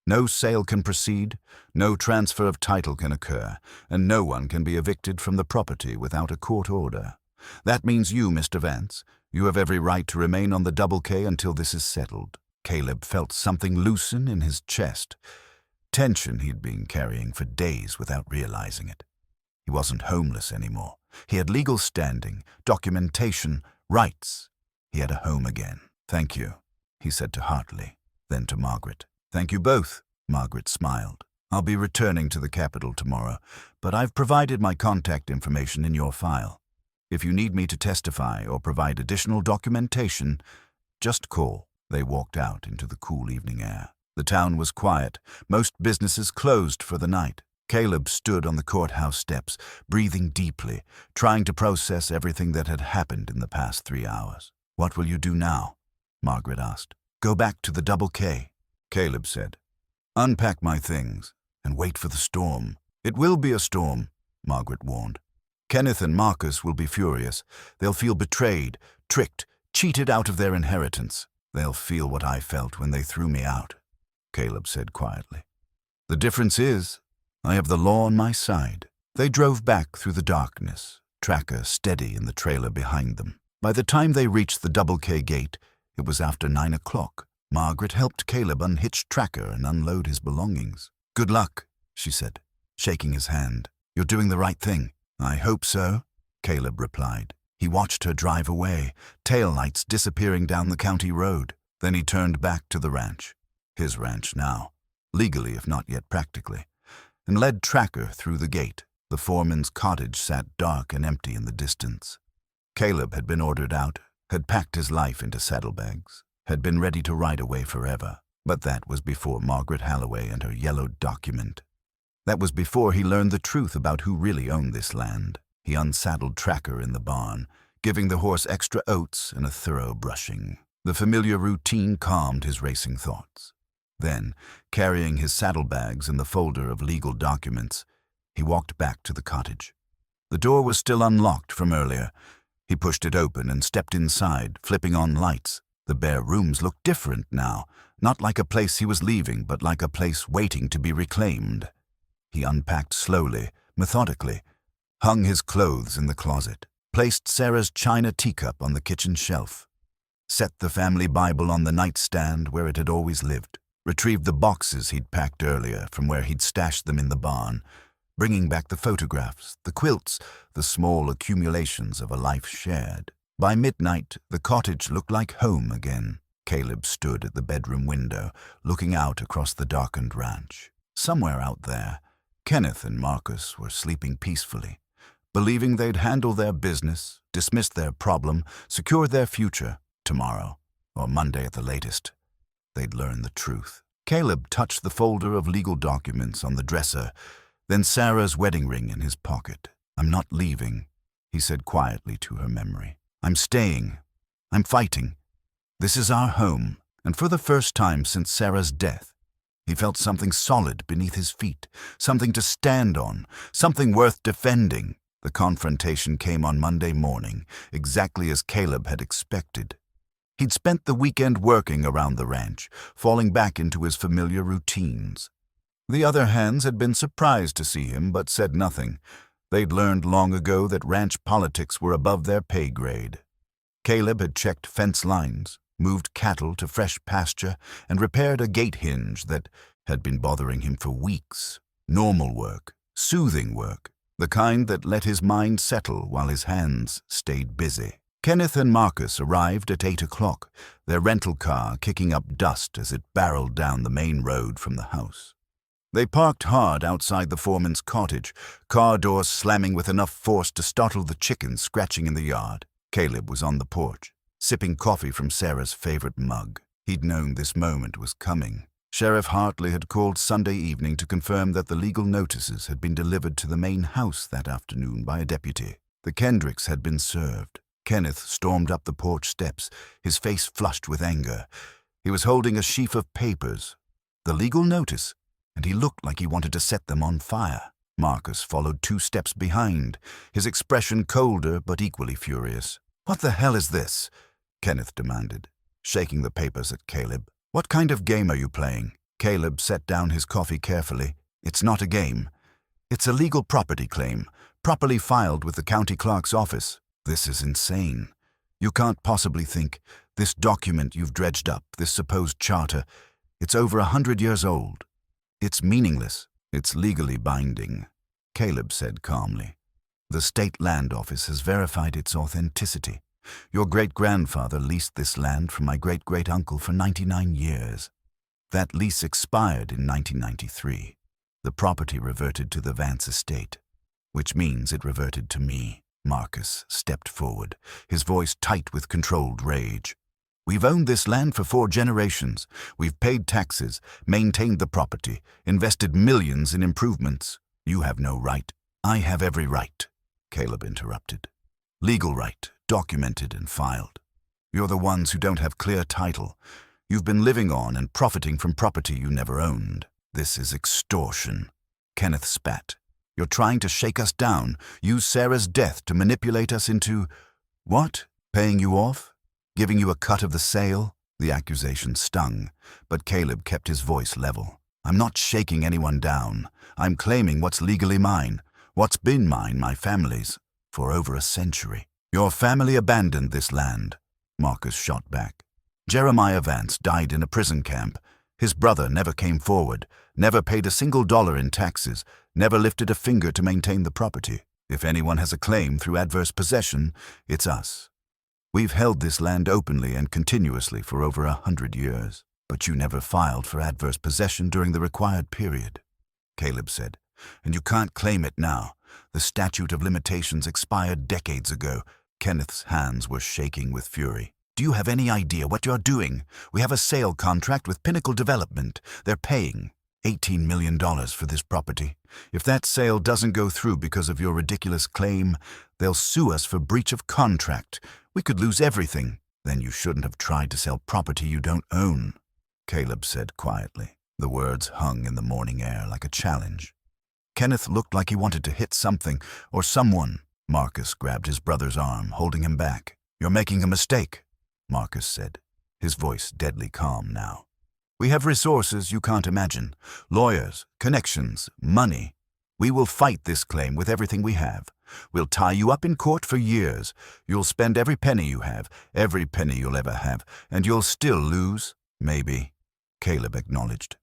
No sale can proceed, no transfer of title can occur, and no one can be evicted from the property without a court order. That means you, Mr. Vance. You have every right to remain on the Double K until this is settled." Caleb felt something loosen in his chest. Tension he'd been carrying for days without realizing it. He wasn't homeless anymore. He had legal standing, documentation, rights. He had a home again. "Thank you," he said to Hartley, then to Margaret. "Thank you both," Margaret smiled. "I'll be returning to the capital tomorrow, but I've provided my contact information in your file. If you need me to testify or provide additional documentation, just call." They walked out into the cool evening air. The town was quiet, most businesses closed for the night. Caleb stood on the courthouse steps, breathing deeply, trying to process everything that had happened in the past 3 hours. "What will you do now?" Margaret asked. "Go back to the Double K," Caleb said. "Unpack my things and wait for the storm." "It will be a storm," Margaret warned. "Kenneth and Marcus will be furious. They'll feel betrayed, tricked, cheated out of their inheritance. They'll feel what I felt when they threw me out," Caleb said quietly. "The difference is, I have the law on my side." They drove back through the darkness, tracker steady in the trailer behind them. By the time they reached the Double K gate, it was after 9 o'clock. Margaret helped Caleb unhitch Tracker and unload his belongings. "Good luck," she said, shaking his hand. "You're doing the right thing." "I hope so," Caleb replied. He watched her drive away, taillights disappearing down the county road. Then he turned back to the ranch, his ranch now, legally if not yet practically, and led Tracker through the gate. The foreman's cottage sat dark and empty in the distance. Caleb had been ordered out, had packed his life into saddlebags, had been ready to ride away forever. But that was before Margaret Halloway and her yellowed document. That was before he learned the truth about who really owned this land. He unsaddled Tracker in the barn, giving the horse extra oats and a thorough brushing. The familiar routine calmed his racing thoughts. Then, carrying his saddlebags and the folder of legal documents, he walked back to the cottage. The door was still unlocked from earlier. He pushed it open and stepped inside, flipping on lights. The bare rooms looked different now, not like a place he was leaving, but like a place waiting to be reclaimed. He unpacked slowly, methodically, hung his clothes in the closet, placed Sarah's china teacup on the kitchen shelf, set the family Bible on the nightstand where it had always lived, retrieved the boxes he'd packed earlier from where he'd stashed them in the barn, bringing back the photographs, the quilts, the small accumulations of a life shared. By midnight, the cottage looked like home again. Caleb stood at the bedroom window, looking out across the darkened ranch. Somewhere out there, Kenneth and Marcus were sleeping peacefully, believing they'd handle their business, dismissed their problem, secured their future. Tomorrow, or Monday at the latest, they'd learn the truth. Caleb touched the folder of legal documents on the dresser, then Sarah's wedding ring in his pocket. "I'm not leaving," he said quietly to her memory. "I'm staying. I'm fighting. This is our home." And for the first time since Sarah's death, he felt something solid beneath his feet, something to stand on, something worth defending. The confrontation came on Monday morning, exactly as Caleb had expected. He'd spent the weekend working around the ranch, falling back into his familiar routines. The other hands had been surprised to see him, but said nothing. They'd learned long ago that ranch politics were above their pay grade. Caleb had checked fence lines, moved cattle to fresh pasture, and repaired a gate hinge that had been bothering him for weeks. Normal work, soothing work, the kind that let his mind settle while his hands stayed busy. Kenneth and Marcus arrived at 8 o'clock, their rental car kicking up dust as it barreled down the main road from the house. They parked hard outside the foreman's cottage, car doors slamming with enough force to startle the chickens scratching in the yard. Caleb was on the porch, sipping coffee from Sarah's favorite mug. He'd known this moment was coming. Sheriff Hartley had called Sunday evening to confirm that the legal notices had been delivered to the main house that afternoon by a deputy. The Kendricks had been served. Kenneth stormed up the porch steps, his face flushed with anger. He was holding a sheaf of papers, the legal notice, and he looked like he wanted to set them on fire. Marcus followed 2 steps behind, his expression colder but equally furious. "What the hell is this?" Kenneth demanded, shaking the papers at Caleb. "What kind of game are you playing?" Caleb set down his coffee carefully. "It's not a game. It's a legal property claim, properly filed with the county clerk's office. This is insane. You can't possibly think, this document you've dredged up, this supposed charter, it's over 100 years old. It's meaningless. It's legally binding," Caleb said calmly. "The state land office has verified its authenticity. Your great-grandfather leased this land from my great-great-uncle for 99 years. That lease expired in 1993. The property reverted to the Vance estate, which means it reverted to me." Marcus stepped forward, his voice tight with controlled rage. "We've owned this land for 4 generations. We've paid taxes, maintained the property, invested millions in improvements. You have no right." "I have every right," Caleb interrupted. "Legal right, documented and filed. You're the ones who don't have clear title. You've been living on and profiting from property you never owned. This is extortion." Kenneth spat. "You're trying to shake us down, use Sarah's death to manipulate us into—" "What? Paying you off? Giving you a cut of the sale?" The accusation stung, but Caleb kept his voice level. "I'm not shaking anyone down. I'm claiming what's legally mine, what's been mine, my family's, for over a century." "Your family abandoned this land," Marcus shot back. Jeremiah Vance died in a prison camp. His brother never came forward, never paid a single dollar in taxes, never lifted a finger to maintain the property. If anyone has a claim through adverse possession, it's us. We've held this land openly and continuously for over 100 years. But you never filed for adverse possession during the required period, Caleb said. And you can't claim it now. The statute of limitations expired decades ago. Kenneth's hands were shaking with fury. Do you have any idea what you're doing? We have a sale contract with Pinnacle Development. They're paying $18 million for this property. If that sale doesn't go through because of your ridiculous claim, they'll sue us for breach of contract. We could lose everything. Then you shouldn't have tried to sell property you don't own, Caleb said quietly. The words hung in the morning air like a challenge. Kenneth looked like he wanted to hit something or someone. Marcus grabbed his brother's arm, holding him back. You're making a mistake, Marcus said, his voice deadly calm now. We have resources you can't imagine. Lawyers, connections, money. We will fight this claim with everything we have. We'll tie you up in court for years. You'll spend every penny you have, every penny you'll ever have, and you'll still lose. Maybe, Caleb acknowledged.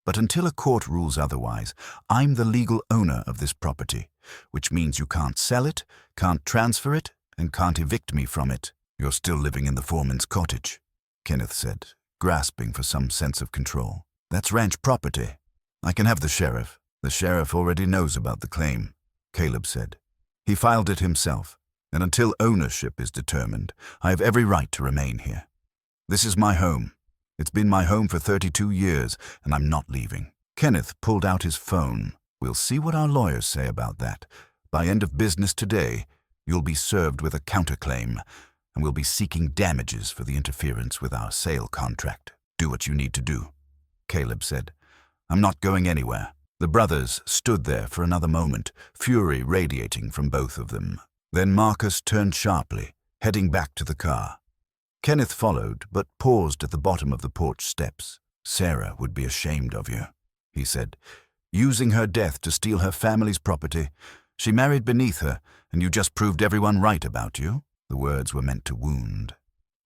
But until a court rules otherwise, I'm the legal owner of this property, which means you can't sell it, can't transfer it, and can't evict me from it. You're still living in the foreman's cottage, Kenneth said, grasping for some sense of control. That's ranch property. I can have the sheriff. The sheriff already knows about the claim, Caleb said. He filed it himself, and until ownership is determined, I have every right to remain here. This is my home. It's been my home for 32 years, and I'm not leaving. Kenneth pulled out his phone. We'll see what our lawyers say about that. By end of business today, you'll be served with a counterclaim, and we'll be seeking damages for the interference with our sale contract. Do what you need to do, Caleb said. I'm not going anywhere. The brothers stood there for another moment, fury radiating from both of them. Then Marcus turned sharply, heading back to the car. Kenneth followed, but paused at the bottom of the porch steps. Sarah would be ashamed of you, he said. Using her death to steal her family's property. She married beneath her, and you just proved everyone right about you. The words were meant to wound,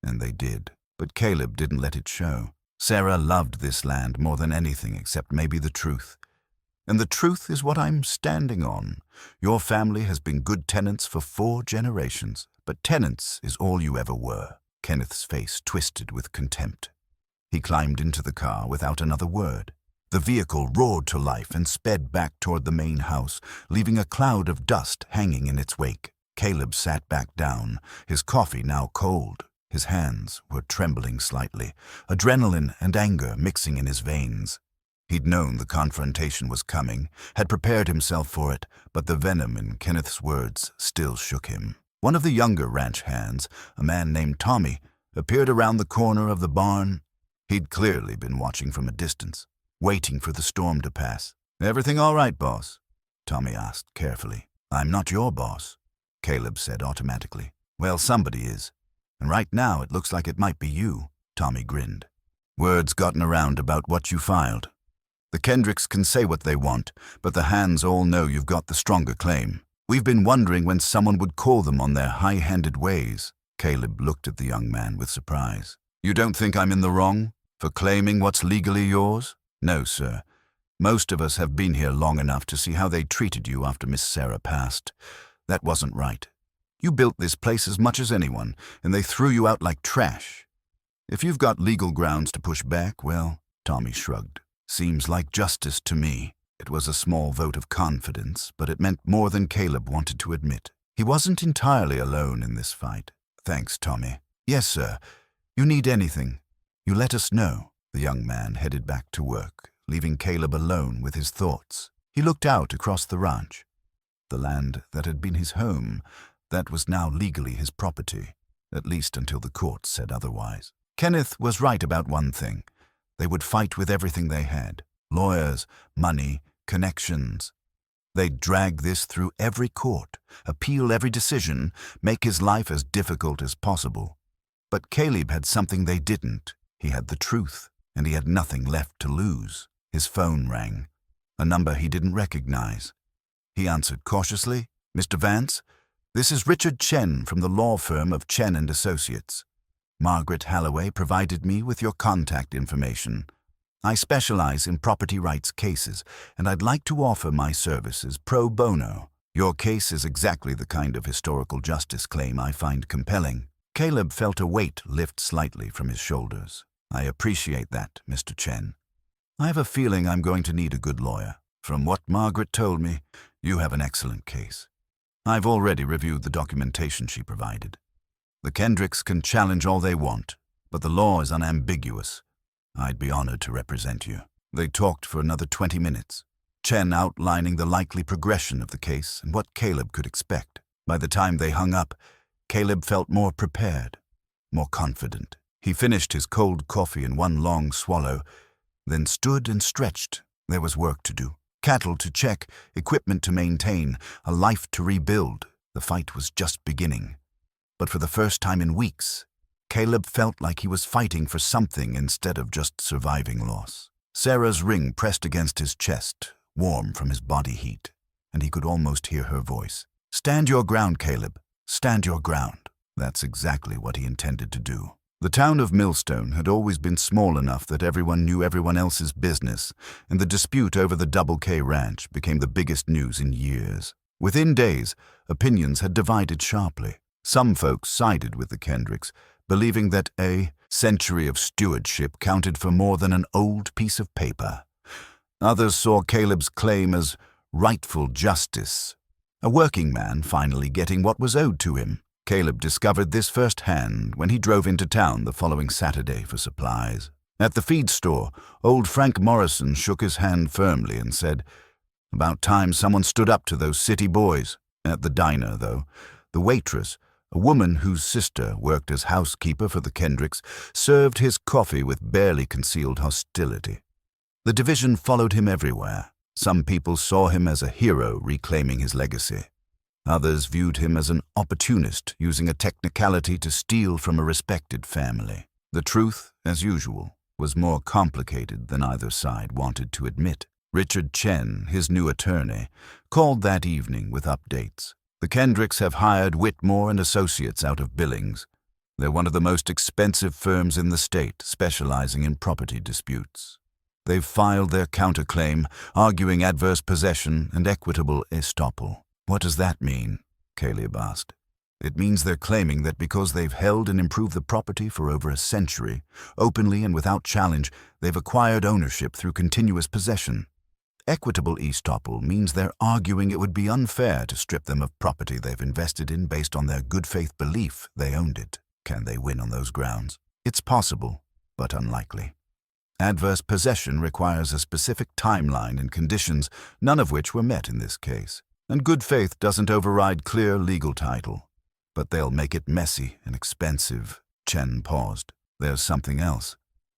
and they did. But Caleb didn't let it show. Sarah loved this land more than anything except maybe the truth. And the truth is what I'm standing on. Your family has been good tenants for 4 generations, but tenants is all you ever were. Kenneth's face twisted with contempt. He climbed into the car without another word. The vehicle roared to life and sped back toward the main house, leaving a cloud of dust hanging in its wake. Caleb sat back down, his coffee now cold. His hands were trembling slightly, adrenaline and anger mixing in his veins. He'd known the confrontation was coming, had prepared himself for it, but the venom in Kenneth's words still shook him. One of the younger ranch hands, a man named Tommy, appeared around the corner of the barn. He'd clearly been watching from a distance, waiting for the storm to pass. Everything all right, boss? Tommy asked carefully. I'm not your boss, Caleb said automatically. Well, somebody is. And right now it looks like it might be you, Tommy grinned. Word's gotten around about what you filed. The Kendricks can say what they want, but the hands all know you've got the stronger claim. We've been wondering when someone would call them on their high-handed ways. Caleb looked at the young man with surprise. You don't think I'm in the wrong for claiming what's legally yours? No, sir. Most of us have been here long enough to see how they treated you after Miss Sarah passed. That wasn't right. You built this place as much as anyone, and they threw you out like trash. If you've got legal grounds to push back, well, Tommy shrugged. Seems like justice to me. It was a small vote of confidence, but it meant more than Caleb wanted to admit. He wasn't entirely alone in this fight. Thanks, Tommy. Yes, sir. You need anything, you let us know. The young man headed back to work, leaving Caleb alone with his thoughts. He looked out across the ranch. The land that had been his home, that was now legally his property, at least until the courts said otherwise. Kenneth was right about one thing. They would fight with everything they had. Lawyers, money, connections. They'd drag this through every court, appeal every decision, make his life as difficult as possible. But Caleb had something they didn't. He had the truth, and he had nothing left to lose. His phone rang, a number he didn't recognize. He answered cautiously. Mr. Vance, this is Richard Chen from the law firm of Chen and Associates. Margaret Halloway provided me with your contact information. I specialize in property rights cases, and I'd like to offer my services pro bono. Your case is exactly the kind of historical justice claim I find compelling." Caleb felt a weight lift slightly from his shoulders. "I appreciate that, Mr. Chen. I have a feeling I'm going to need a good lawyer. From what Margaret told me, you have an excellent case. I've already reviewed the documentation she provided. The Kendricks can challenge all they want, but the law is unambiguous. I'd be honored to represent you." They talked for another 20 minutes, Chen outlining the likely progression of the case and what Caleb could expect. By the time they hung up, Caleb felt more prepared, more confident. He finished his cold coffee in one long swallow, then stood and stretched. There was work to do. Cattle to check, equipment to maintain, a life to rebuild. The fight was just beginning. But for the first time in weeks, Caleb felt like he was fighting for something instead of just surviving loss. Sarah's ring pressed against his chest, warm from his body heat, and he could almost hear her voice. "Stand your ground, Caleb. Stand your ground." That's exactly what he intended to do. The town of Millstone had always been small enough that everyone knew everyone else's business, and the dispute over the Double K Ranch became the biggest news in years. Within days, opinions had divided sharply. Some folks sided with the Kendricks, believing that a century of stewardship counted for more than an old piece of paper. Others saw Caleb's claim as rightful justice, a working man finally getting what was owed to him. Caleb discovered this firsthand when he drove into town the following Saturday for supplies. At the feed store, old Frank Morrison shook his hand firmly and said, "About time someone stood up to those city boys." At the diner, though, the waitress, a woman whose sister worked as housekeeper for the Kendricks, served his coffee with barely concealed hostility. The division followed him everywhere. Some people saw him as a hero reclaiming his legacy. Others viewed him as an opportunist using a technicality to steal from a respected family. The truth, as usual, was more complicated than either side wanted to admit. Richard Chen, his new attorney, called that evening with updates. "The Kendricks have hired Whitmore and Associates out of Billings. They're one of the most expensive firms in the state, specializing in property disputes. They've filed their counterclaim, arguing adverse possession and equitable estoppel." "What does that mean?" Caleb asked. "It means they're claiming that because they've held and improved the property for over a century, openly and without challenge, they've acquired ownership through continuous possession. Equitable estoppel means they're arguing it would be unfair to strip them of property they've invested in based on their good faith belief they owned it. Can they win on those grounds? It's possible, but unlikely. Adverse possession requires a specific timeline and conditions, none of which were met in this case. And good faith doesn't override clear legal title. But they'll make it messy and expensive." Chen paused. "There's something else.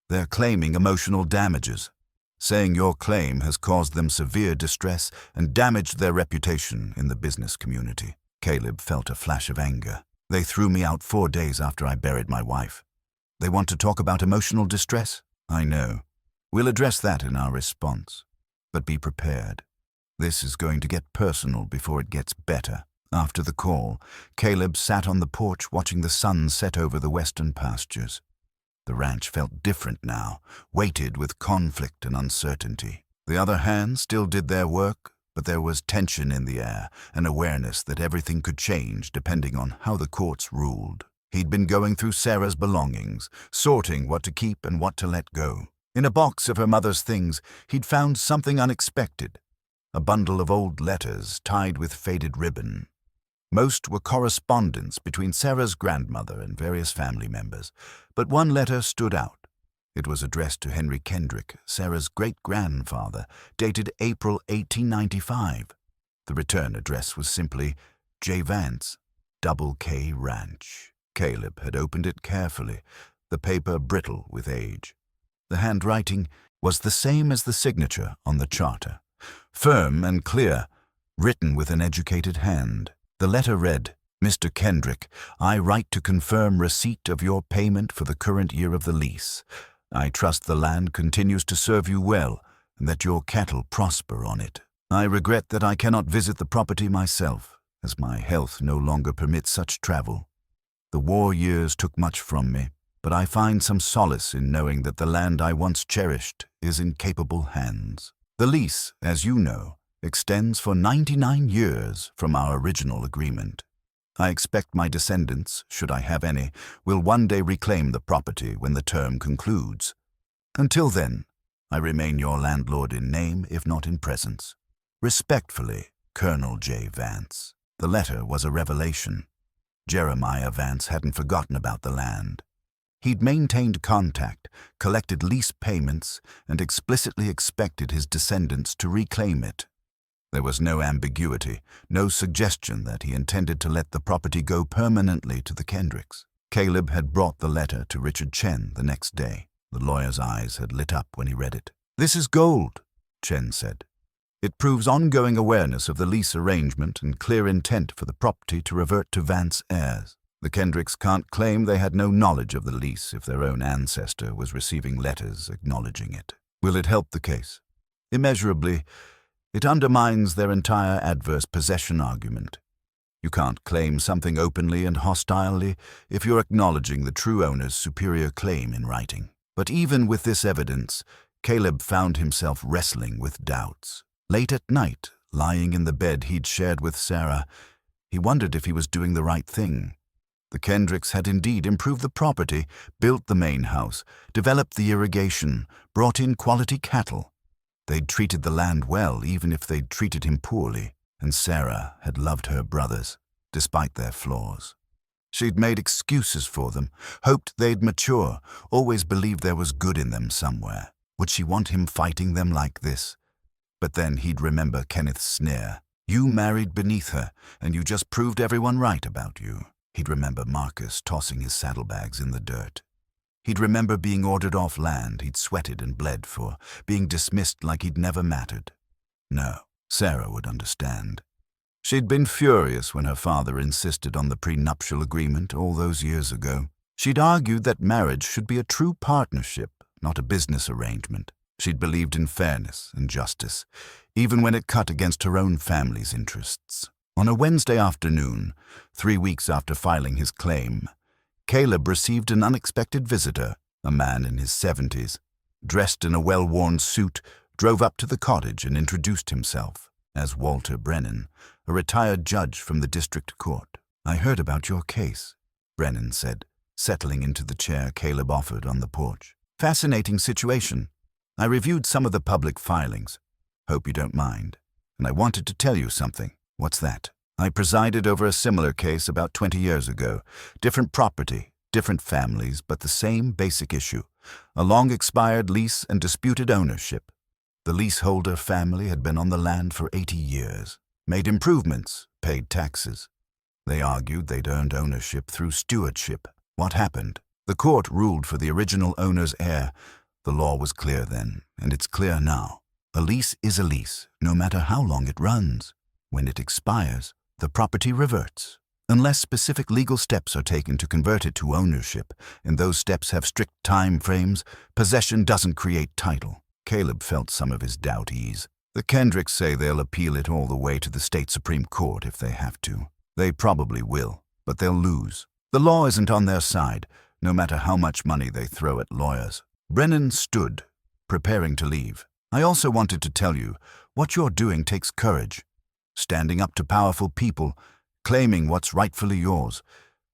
They're claiming emotional damages, saying your claim has caused them severe distress and damaged their reputation in the business community." Caleb felt a flash of anger. "They threw me out 4 days after I buried my wife. They want to talk about emotional distress? I know. We'll address that in our response. But be prepared. This is going to get personal before it gets better." After the call, Caleb sat on the porch watching the sun set over the western pastures. The ranch felt different now, weighted with conflict and uncertainty. The other hands still did their work, but there was tension in the air, an awareness that everything could change depending on how the courts ruled. He'd been going through Sarah's belongings, sorting what to keep and what to let go. In a box of her mother's things, he'd found something unexpected. A bundle of old letters tied with faded ribbon. Most were correspondence between Sarah's grandmother and various family members, but one letter stood out. It was addressed to Henry Kendrick, Sarah's great-grandfather, dated April 1895. The return address was simply J. Vance, Double K Ranch. Caleb had opened it carefully, the paper brittle with age. The handwriting was the same as the signature on the charter. Firm and clear, written with an educated hand. The letter read, "Mr. Kendrick, I write to confirm receipt of your payment for the current year of the lease. I trust the land continues to serve you well and that your cattle prosper on it. I regret that I cannot visit the property myself, as my health no longer permits such travel. The war years took much from me. but I find some solace in knowing that the land I once cherished is in capable hands. The lease, as you know, extends for 99 years from our original agreement. I expect my descendants, should I have any, will one day reclaim the property when the term concludes. Until then, I remain your landlord in name, if not in presence. Respectfully, Colonel J. Vance. The letter was a revelation. Jeremiah Vance hadn't forgotten about the land. He'd maintained contact, collected lease payments, and explicitly expected his descendants to reclaim it. There was no ambiguity, no suggestion that he intended to let the property go permanently to the Kendricks. Caleb had brought the letter to Richard Chen the next day. The lawyer's eyes had lit up when he read it. "This is gold," Chen said. "It proves ongoing awareness of the lease arrangement and clear intent for the property to revert to Vance heirs. The Kendricks can't claim they had no knowledge of the lease if their own ancestor was receiving letters acknowledging it. Will it help the case? Immeasurably. It undermines their entire adverse possession argument. You can't claim something openly and hostilely if you're acknowledging the true owner's superior claim in writing." But even with this evidence, Caleb found himself wrestling with doubts. Late at night, lying in the bed he'd shared with Sarah, he wondered if he was doing the right thing. The Kendricks had indeed improved the property, built the main house, developed the irrigation, brought in quality cattle. They'd treated the land well, even if they'd treated him poorly, and Sarah had loved her brothers, despite their flaws. She'd made excuses for them, hoped they'd mature, always believed there was good in them somewhere. Would she want him fighting them like this? But then he'd remember Kenneth's sneer. "You married beneath her, and you just proved everyone right about you." He'd remember Marcus tossing his saddlebags in the dirt. He'd remember being ordered off land he'd sweated and bled for, being dismissed like he'd never mattered. No, Sarah would understand. She'd been furious when her father insisted on the prenuptial agreement all those years ago. She'd argued that marriage should be a true partnership, not a business arrangement. She'd believed in fairness and justice, even when it cut against her own family's interests. On a Wednesday afternoon, 3 weeks after filing his claim, Caleb received an unexpected visitor, a man in his 70s. Dressed in a well-worn suit, drove up to the cottage and introduced himself as Walter Brennan, a retired judge from the district court. "I heard about your case," Brennan said, settling into the chair Caleb offered on the porch. "Fascinating situation. I reviewed some of the public filings. Hope you don't mind. And I wanted to tell you something." "What's that?" "I presided over a similar case about 20 years ago. Different property, different families, but the same basic issue. A long-expired lease and disputed ownership. The leaseholder family had been on the land for 80 years, made improvements, paid taxes. They argued they'd earned ownership through stewardship. What happened? The court ruled for the original owner's heir. The law was clear then, and it's clear now. A lease is a lease, no matter how long it runs. When it expires, the property reverts. Unless specific legal steps are taken to convert it to ownership, and those steps have strict time frames, possession doesn't create title." Caleb felt some of his doubt ease. "The Kendricks say they'll appeal it all the way to the state Supreme Court if they have to. They probably will, but they'll lose. The law isn't on their side, no matter how much money they throw at lawyers." Brennan stood, preparing to leave. "I also wanted to tell you, what you're doing takes courage. Standing up to powerful people, claiming what's rightfully yours.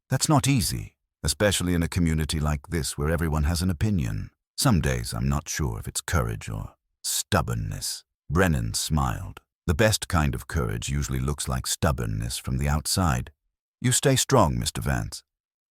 That's not easy, especially in a community like this where everyone has an opinion. Some days I'm not sure if it's courage or stubbornness." Brennan smiled. "The best kind of courage usually looks like stubbornness from the outside. You stay strong, Mr. Vance.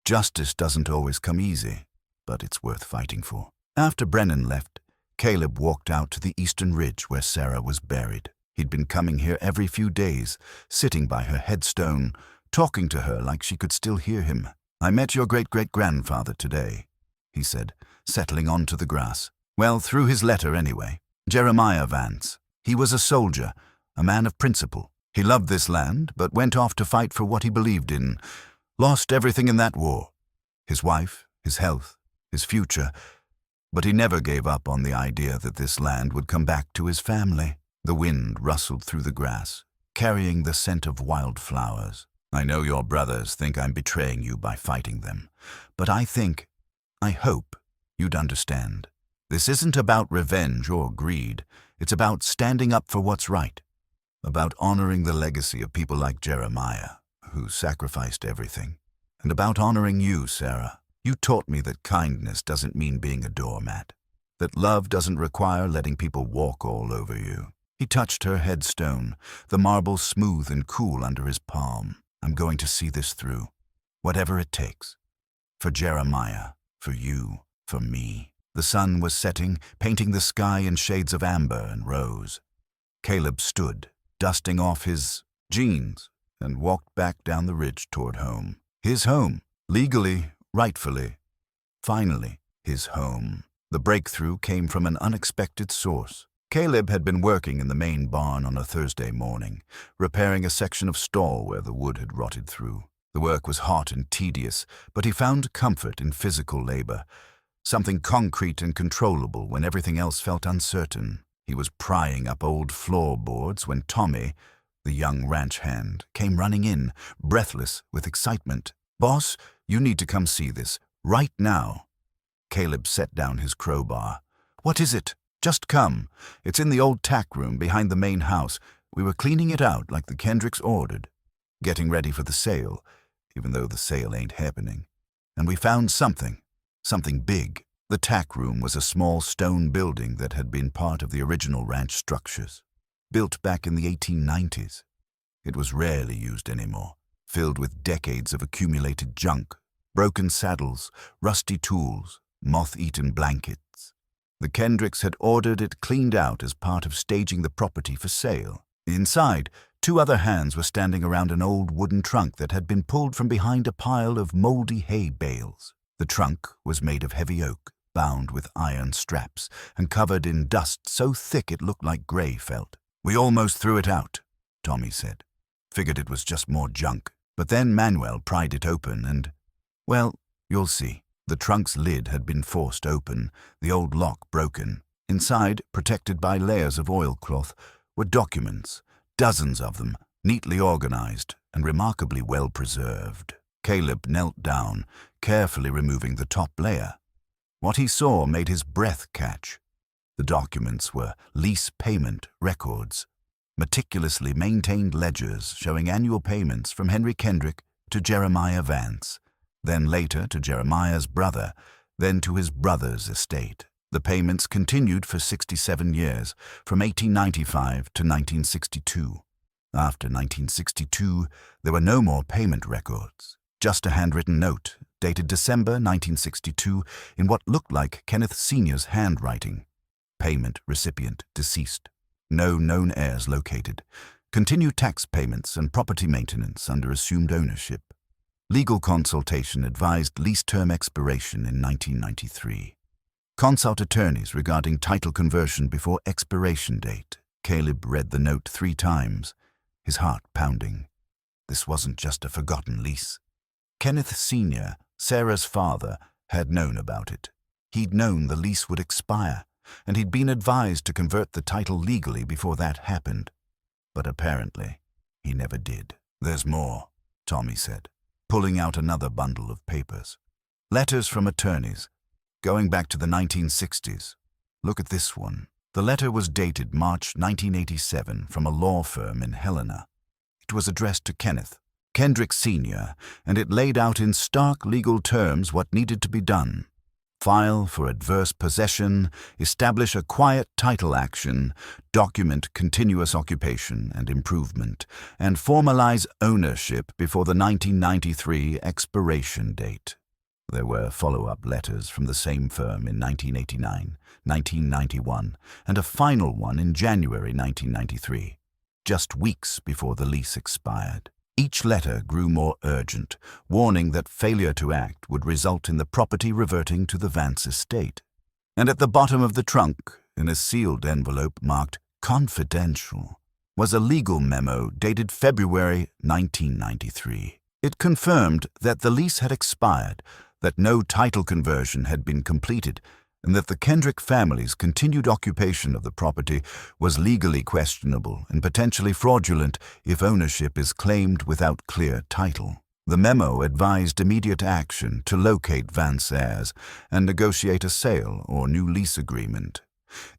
Justice doesn't always come easy, but it's worth fighting for." After Brennan left, Caleb walked out to the eastern ridge where Sarah was buried. He'd been coming here every few days, sitting by her headstone, talking to her like she could still hear him. "I met your great-great-grandfather today," he said, settling onto the grass. "Well, through his letter anyway. Jeremiah Vance. He was a soldier, a man of principle. He loved this land, but went off to fight for what he believed in. Lost everything in that war. His wife, his health, his future. But he never gave up on the idea that this land would come back to his family." The wind rustled through the grass, carrying the scent of wildflowers. "I know your brothers think I'm betraying you by fighting them, but I think I hope you'd understand. This isn't about revenge or greed. It's about standing up for what's right. About honoring the legacy of people like Jeremiah, who sacrificed everything. And about honoring you, Sarah. You taught me that kindness doesn't mean being a doormat. That love doesn't require letting people walk all over you. He touched her headstone, the marble smooth and cool under his palm. I'm going to see this through, whatever it takes. For Jeremiah, for you, for me. The sun was setting, painting the sky in shades of amber and rose. Caleb stood, dusting off his jeans, and walked back down the ridge toward home. His home, legally, rightfully. Finally, his home. The breakthrough came from an unexpected source. Caleb had been working in the main barn on a Thursday morning, repairing a section of stall where the wood had rotted through. The work was hot and tedious, but he found comfort in physical labor, something concrete and controllable when everything else felt uncertain. He was prying up old floorboards when Tommy, the young ranch hand, came running in, breathless with excitement. "Boss, you need to come see this, right now." Caleb set down his crowbar. "What is it? Just come. It's in the old tack room behind the main house. We were cleaning it out like the Kendricks ordered. Getting ready for the sale, even though the sale ain't happening. And we found something big." The tack room was a small stone building that had been part of the original ranch structures, built back in the 1890s. It was rarely used anymore, filled with decades of accumulated junk, broken saddles, rusty tools, moth-eaten blankets. The Kendricks had ordered it cleaned out as part of staging the property for sale. Inside, 2 other hands were standing around an old wooden trunk that had been pulled from behind a pile of moldy hay bales. The trunk was made of heavy oak, bound with iron straps, and covered in dust so thick it looked like gray felt. "We almost threw it out," Tommy said. "Figured it was just more junk. But then Manuel pried it open and, well, you'll see." The trunk's lid had been forced open, the old lock broken. Inside, protected by layers of oilcloth, were documents, dozens of them, neatly organized and remarkably well preserved. Caleb knelt down, carefully removing the top layer. What he saw made his breath catch. The documents were lease payment records, meticulously maintained ledgers showing annual payments from Henry Kendrick to Jeremiah Vance, then later to Jeremiah's brother, then to his brother's estate. The payments continued for 67 years, from 1895 to 1962. After 1962, there were no more payment records, just a handwritten note, dated December 1962, in what looked like Kenneth Sr.'s handwriting. Payment recipient deceased. No known heirs located. Continue tax payments and property maintenance under assumed ownership. Legal consultation advised lease term expiration in 1993. Consult attorneys regarding title conversion before expiration date. Caleb read the note 3 times, his heart pounding. This wasn't just a forgotten lease. Kenneth Sr., Sarah's father, had known about it. He'd known the lease would expire, and he'd been advised to convert the title legally before that happened. But apparently, he never did. "There's more," Tommy said, pulling out another bundle of papers. "Letters from attorneys, going back to the 1960s. Look at this one." The letter was dated March 1987 from a law firm in Helena. It was addressed to Kenneth Kendrick Sr., and it laid out in stark legal terms what needed to be done. File for adverse possession, establish a quiet title action, document continuous occupation and improvement, and formalize ownership before the 1993 expiration date. There were follow-up letters from the same firm in 1989, 1991, and a final one in January 1993, just weeks before the lease expired. Each letter grew more urgent, warning that failure to act would result in the property reverting to the Vance estate. And at the bottom of the trunk, in a sealed envelope marked "Confidential," was a legal memo dated February 1993. It confirmed that the lease had expired, that no title conversion had been completed, and that the Kendrick family's continued occupation of the property was legally questionable and potentially fraudulent if ownership is claimed without clear title. The memo advised immediate action to locate Vance heirs and negotiate a sale or new lease agreement.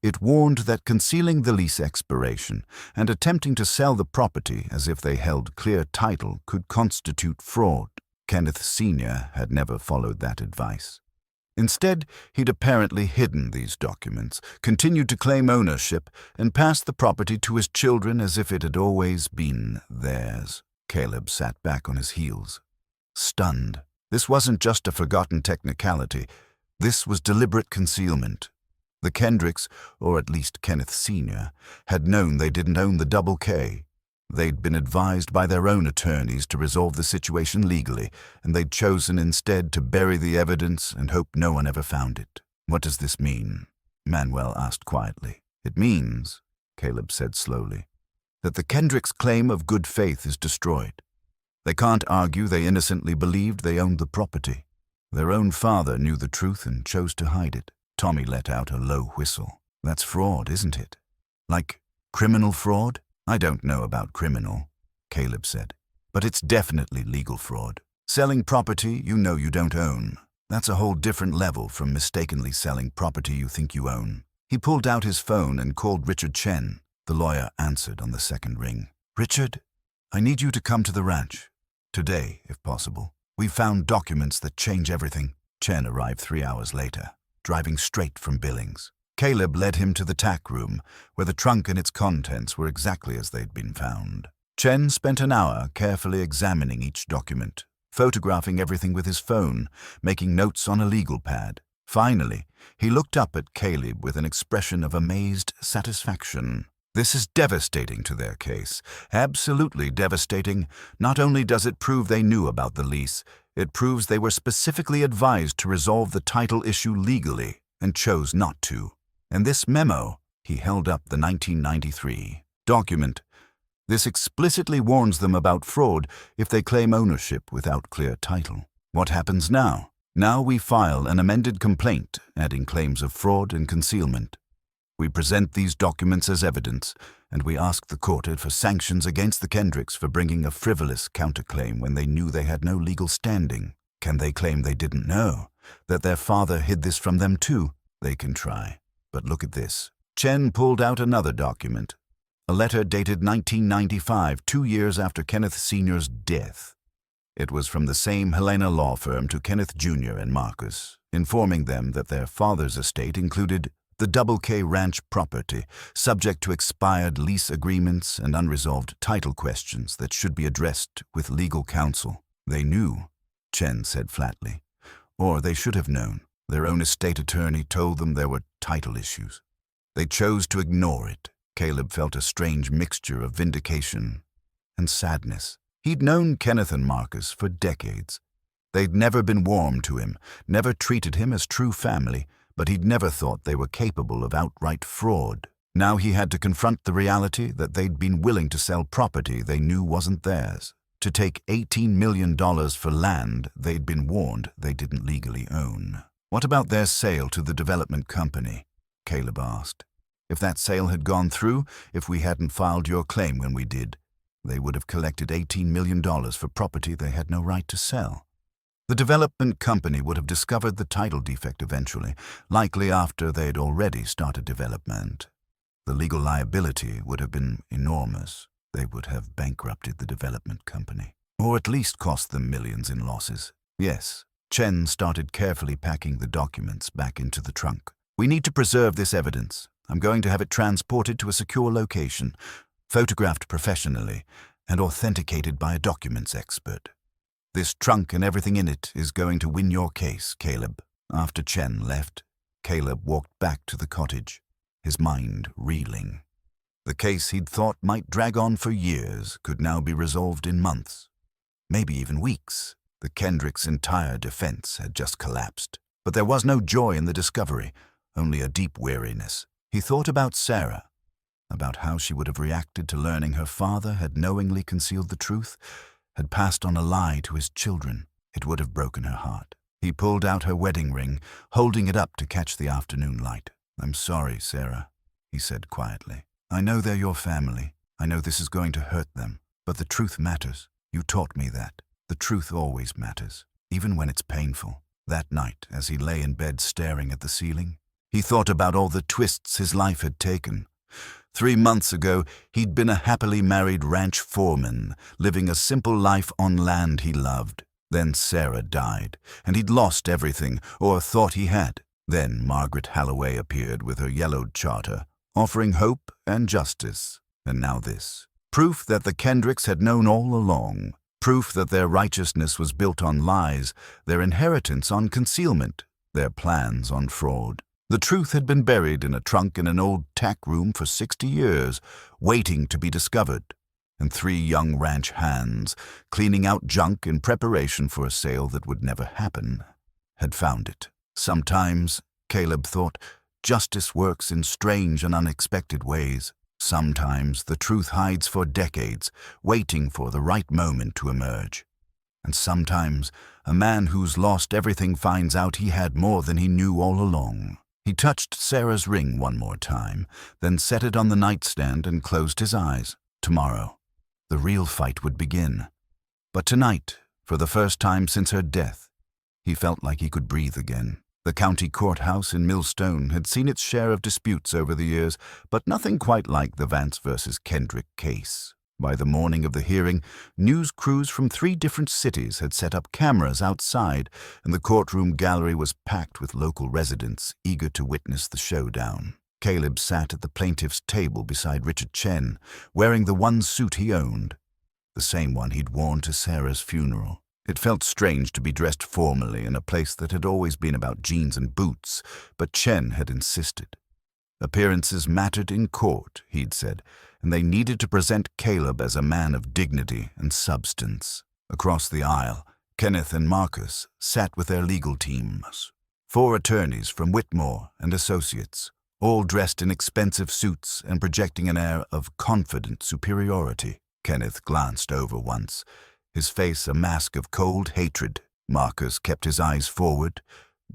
It warned that concealing the lease expiration and attempting to sell the property as if they held clear title could constitute fraud. Kenneth Sr. had never followed that advice. Instead, he'd apparently hidden these documents, continued to claim ownership, and passed the property to his children as if it had always been theirs. Caleb sat back on his heels, stunned. This wasn't just a forgotten technicality. This was deliberate concealment. The Kendricks, or at least Kenneth Sr., had known they didn't own the Double K. They'd been advised by their own attorneys to resolve the situation legally, and they'd chosen instead to bury the evidence and hope no one ever found it. "What does this mean?" Manuel asked quietly. "It means," Caleb said slowly, "that the Kendricks' claim of good faith is destroyed. They can't argue they innocently believed they owned the property. Their own father knew the truth and chose to hide it." Tommy let out a low whistle. "That's fraud, isn't it? Like criminal fraud?" "I don't know about criminal," Caleb said, "but it's definitely legal fraud. Selling property you know you don't own. That's a whole different level from mistakenly selling property you think you own." He pulled out his phone and called Richard Chen. The lawyer answered on the second ring. "Richard, I need you to come to the ranch. Today, if possible. We've found documents that change everything." Chen arrived 3 hours later, driving straight from Billings. Caleb led him to the tack room, where the trunk and its contents were exactly as they'd been found. Chen spent an hour carefully examining each document, photographing everything with his phone, making notes on a legal pad. Finally, he looked up at Caleb with an expression of amazed satisfaction. "This is devastating to their case. Absolutely devastating. Not only does it prove they knew about the lease, it proves they were specifically advised to resolve the title issue legally and chose not to. And this memo," he held up the 1993 document, "this explicitly warns them about fraud if they claim ownership without clear title. What happens now? Now we file an amended complaint adding claims of fraud and concealment. We present these documents as evidence, and we ask the court for sanctions against the Kendricks for bringing a frivolous counterclaim when they knew they had no legal standing. Can they claim they didn't know, that their father hid this from them too? They can try. But look at this." Chen pulled out another document, a letter dated 1995, 2 years after Kenneth Sr.'s death. It was from the same Helena law firm to Kenneth Jr. and Marcus, informing them that their father's estate included the Double K Ranch property, subject to expired lease agreements and unresolved title questions that should be addressed with legal counsel. "They knew," Chen said flatly. "Or they should have known. Their own estate attorney told them there were title issues. They chose to ignore it." Caleb felt a strange mixture of vindication and sadness. He'd known Kenneth and Marcus for decades. They'd never been warm to him, never treated him as true family, but he'd never thought they were capable of outright fraud. Now he had to confront the reality that they'd been willing to sell property they knew wasn't theirs, to take $18 million for land they'd been warned they didn't legally own. "What about their sale to the development company?" Caleb asked. "If that sale had gone through, if we hadn't filed your claim when we did, they would have collected $18 million for property they had no right to sell. The development company would have discovered the title defect eventually, likely after they'd already started development. The legal liability would have been enormous. They would have bankrupted the development company, or at least cost them millions in losses." "Yes." Chen started carefully packing the documents back into the trunk. "We need to preserve this evidence. I'm going to have it transported to a secure location, photographed professionally, and authenticated by a documents expert. This trunk and everything in it is going to win your case, Caleb." After Chen left, Caleb walked back to the cottage, his mind reeling. The case he'd thought might drag on for years could now be resolved in months, maybe even weeks. The Kendricks' entire defense had just collapsed. But there was no joy in the discovery, only a deep weariness. He thought about Sarah, about how she would have reacted to learning her father had knowingly concealed the truth, had passed on a lie to his children. It would have broken her heart. He pulled out her wedding ring, holding it up to catch the afternoon light. "I'm sorry, Sarah," he said quietly. "I know they're your family. I know this is going to hurt them, but the truth matters. You taught me that." The truth always matters, even when it's painful. That night, as he lay in bed staring at the ceiling, he thought about all the twists his life had taken. 3 months ago, he'd been a happily married ranch foreman, living a simple life on land he loved. Then Sarah died, and he'd lost everything, or thought he had. Then Margaret Halloway appeared with her yellowed charter, offering hope and justice. And now this. Proof that the Kendricks had known all along. Proof that their righteousness was built on lies, their inheritance on concealment, their plans on fraud. The truth had been buried in a trunk in an old tack room for 60 years, waiting to be discovered. And 3 young ranch hands, cleaning out junk in preparation for a sale that would never happen, had found it. Sometimes, Caleb thought, justice works in strange and unexpected ways. Sometimes the truth hides for decades, waiting for the right moment to emerge. And sometimes a man who's lost everything finds out he had more than he knew all along. He touched Sarah's ring one more time, then set it on the nightstand and closed his eyes. Tomorrow, the real fight would begin. But tonight, for the first time since her death, he felt like he could breathe again. The county courthouse in Millstone had seen its share of disputes over the years, but nothing quite like the Vance versus Kendrick case. By the morning of the hearing, news crews from 3 different cities had set up cameras outside, and the courtroom gallery was packed with local residents eager to witness the showdown. Caleb sat at the plaintiff's table beside Richard Chen, wearing the one suit he owned, the same one he'd worn to Sarah's funeral. It felt strange to be dressed formally in a place that had always been about jeans and boots, but Chen had insisted. Appearances mattered in court, he'd said, and they needed to present Caleb as a man of dignity and substance. Across the aisle, Kenneth and Marcus sat with their legal teams. 4 attorneys from Whitmore and Associates, all dressed in expensive suits and projecting an air of confident superiority. Kenneth glanced over once, his face a mask of cold hatred. Marcus kept his eyes forward,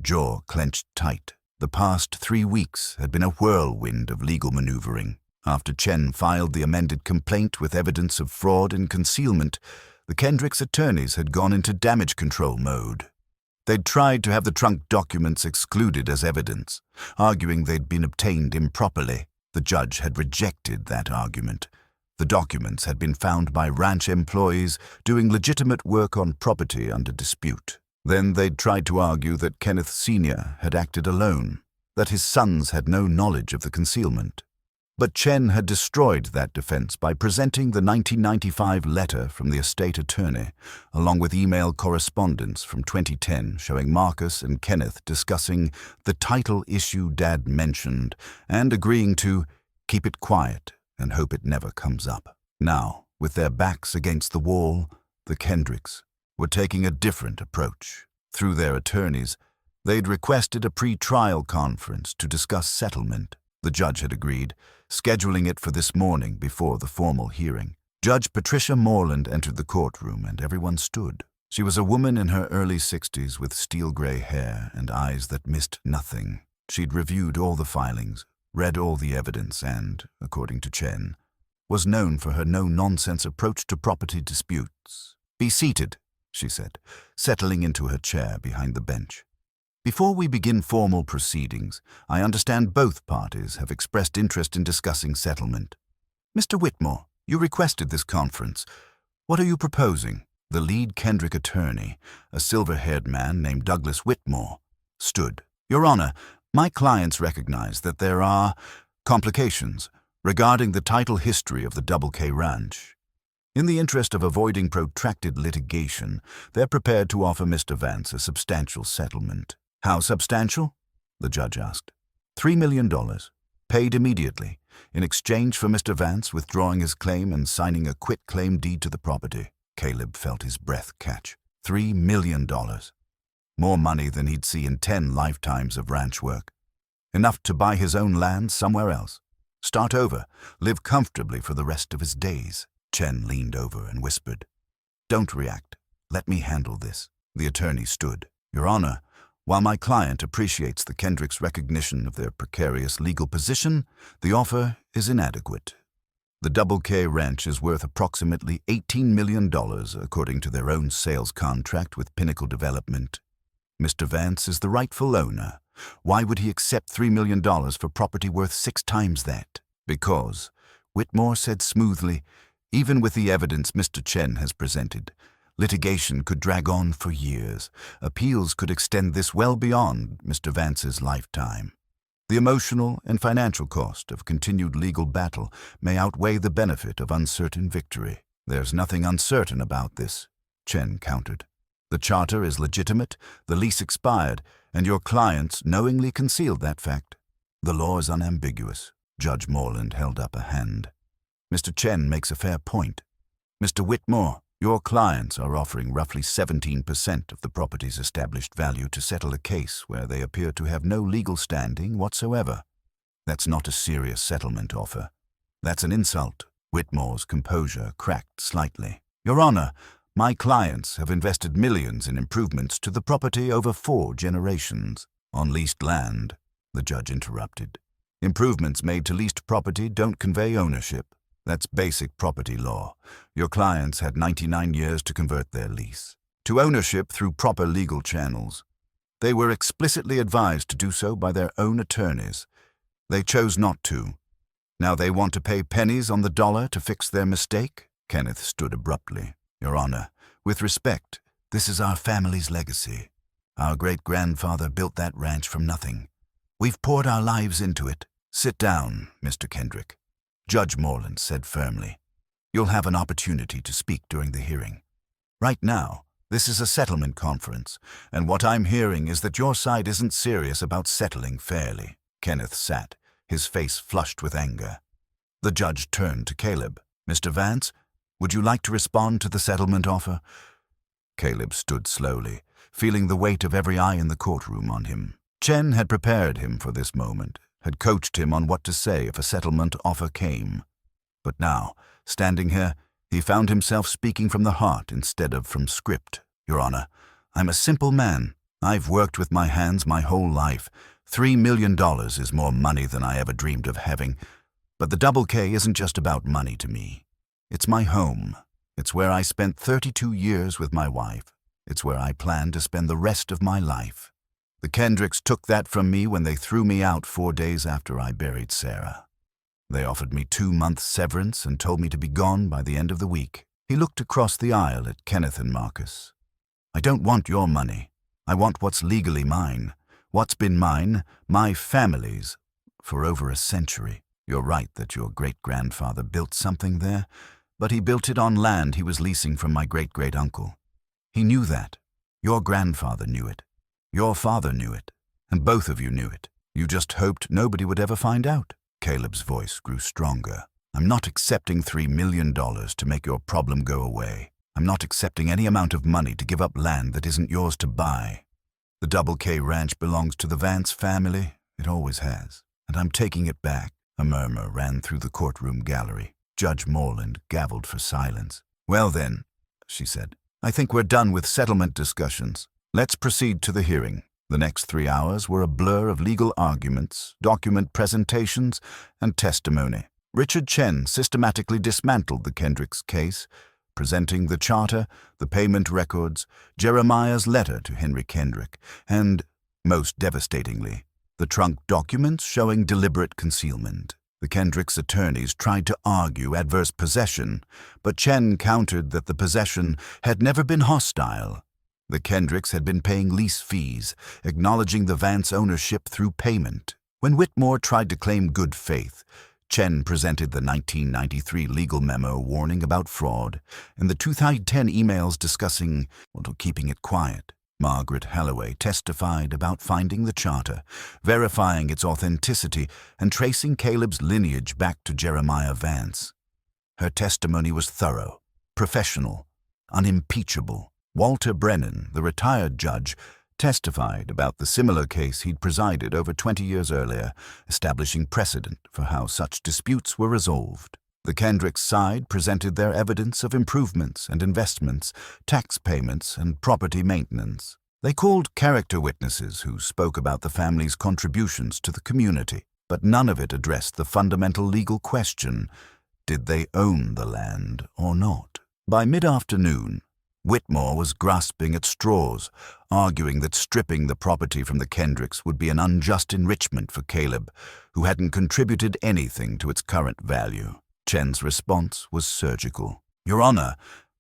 jaw clenched tight. The past 3 weeks had been a whirlwind of legal maneuvering. After Chen filed the amended complaint with evidence of fraud and concealment, the Kendricks' attorneys had gone into damage control mode. They'd tried to have the trunk documents excluded as evidence, arguing they'd been obtained improperly. The judge had rejected that argument. The documents had been found by ranch employees doing legitimate work on property under dispute. Then they'd tried to argue that Kenneth Sr. had acted alone, that his sons had no knowledge of the concealment. But Chen had destroyed that defense by presenting the 1995 letter from the estate attorney, along with email correspondence from 2010 showing Marcus and Kenneth discussing the title issue Dad mentioned and agreeing to keep it quiet and hope it never comes up. Now, with their backs against the wall, the Kendricks were taking a different approach. Through their attorneys, they'd requested a pre-trial conference to discuss settlement. The judge had agreed, scheduling it for this morning before the formal hearing. Judge Patricia Moreland entered the courtroom and everyone stood. She was a woman in her early 60s with steel-gray hair and eyes that missed nothing. She'd reviewed all the filings, read all the evidence and, according to Chen, was known for her no-nonsense approach to property disputes. "Be seated," she said, settling into her chair behind the bench. "Before we begin formal proceedings, I understand both parties have expressed interest in discussing settlement. Mr. Whitmore, you requested this conference. What are you proposing?" The lead Kendrick attorney, a silver-haired man named Douglas Whitmore, stood. "Your Honor, my clients recognize that there are complications regarding the title history of the Double K Ranch. In the interest of avoiding protracted litigation, they're prepared to offer Mr. Vance a substantial settlement." "How substantial?" the judge asked. $3 million, paid immediately, in exchange for Mr. Vance withdrawing his claim and signing a quitclaim deed to the property. Caleb felt his breath catch. $3 million. More money than he'd see in 10 lifetimes of ranch work. Enough to buy his own land somewhere else. Start over, live comfortably for the rest of his days. Chen leaned over and whispered, "Don't react. Let me handle this." The attorney stood. "Your Honor, while my client appreciates the Kendricks' recognition of their precarious legal position, the offer is inadequate. The Double K Ranch is worth approximately $18 million according to their own sales contract with Pinnacle Development. Mr. Vance is the rightful owner. Why would he accept $3 million for property worth 6 times that? Because, Whitmore said smoothly, even with the evidence Mr. Chen has presented, litigation could drag on for years. Appeals could extend this well beyond Mr. Vance's lifetime. The emotional and financial cost of continued legal battle may outweigh the benefit of uncertain victory. There's nothing uncertain about this, Chen countered. The charter is legitimate, the lease expired, and your clients knowingly concealed that fact. The law is unambiguous. Judge Morland held up a hand. Mr. Chen makes a fair point. Mr. Whitmore, your clients are offering roughly 17% of the property's established value to settle a case where they appear to have no legal standing whatsoever. That's not a serious settlement offer. That's an insult. Whitmore's composure cracked slightly. Your Honor, my clients have invested millions in improvements to the property over 4 generations. On leased land, the judge interrupted. Improvements made to leased property don't convey ownership. That's basic property law. Your clients had 99 years to convert their lease to ownership through proper legal channels. They were explicitly advised to do so by their own attorneys. They chose not to. Now they want to pay pennies on the dollar to fix their mistake? Kenneth stood abruptly. Your Honor, with respect, this is our family's legacy. Our great-grandfather built that ranch from nothing. We've poured our lives into it. Sit down, Mr. Kendrick. Judge Morland said firmly. You'll have an opportunity to speak during the hearing. Right now, this is a settlement conference, and what I'm hearing is that your side isn't serious about settling fairly. Kenneth sat, his face flushed with anger. The judge turned to Caleb. Mr. Vance, would you like to respond to the settlement offer? Caleb stood slowly, feeling the weight of every eye in the courtroom on him. Chen had prepared him for this moment, had coached him on what to say if a settlement offer came. But now, standing here, he found himself speaking from the heart instead of from script. Your Honor, I'm a simple man. I've worked with my hands my whole life. $3 million is more money than I ever dreamed of having. But the Double K isn't just about money to me. It's my home. It's where I spent 32 years with my wife. It's where I plan to spend the rest of my life. The Kendricks took that from me when they threw me out 4 days after I buried Sarah. They offered me 2-month severance and told me to be gone by the end of the week. He looked across the aisle at Kenneth and Marcus. I don't want your money. I want what's legally mine. What's been mine, my family's, for over a century. You're right that your great-grandfather built something there, but he built it on land he was leasing from my great-great-uncle. He knew that. Your grandfather knew it. Your father knew it, and both of you knew it. You just hoped nobody would ever find out. Caleb's voice grew stronger. I'm not accepting $3 million to make your problem go away. I'm not accepting any amount of money to give up land that isn't yours to buy. The Double K Ranch belongs to the Vance family. It always has. And I'm taking it back. A murmur ran through the courtroom gallery. Judge Morland gavelled for silence. Well then, she said, I think we're done with settlement discussions. Let's proceed to the hearing. The next 3 hours were a blur of legal arguments, document presentations, and testimony. Richard Chen systematically dismantled the Kendricks case, presenting the charter, the payment records, Jeremiah's letter to Henry Kendrick, and, most devastatingly, the trunk documents showing deliberate concealment. The Kendricks' attorneys tried to argue adverse possession, but Chen countered that the possession had never been hostile. The Kendricks had been paying lease fees, acknowledging the Vance ownership through payment. When Whitmore tried to claim good faith, Chen presented the 1993 legal memo warning about fraud and the 2010 emails discussing, keeping it quiet. Margaret Halloway testified about finding the charter, verifying its authenticity, and tracing Caleb's lineage back to Jeremiah Vance. Her testimony was thorough, professional, unimpeachable. Walter Brennan, the retired judge, testified about the similar case he'd presided over 20 years earlier, establishing precedent for how such disputes were resolved. The Kendricks' side presented their evidence of improvements and investments, tax payments, and property maintenance. They called character witnesses who spoke about the family's contributions to the community, but none of it addressed the fundamental legal question: Did they own the land or not? By mid-afternoon, Whitmore was grasping at straws, arguing that stripping the property from the Kendricks would be an unjust enrichment for Caleb, who hadn't contributed anything to its current value. Chen's response was surgical. "Your Honor,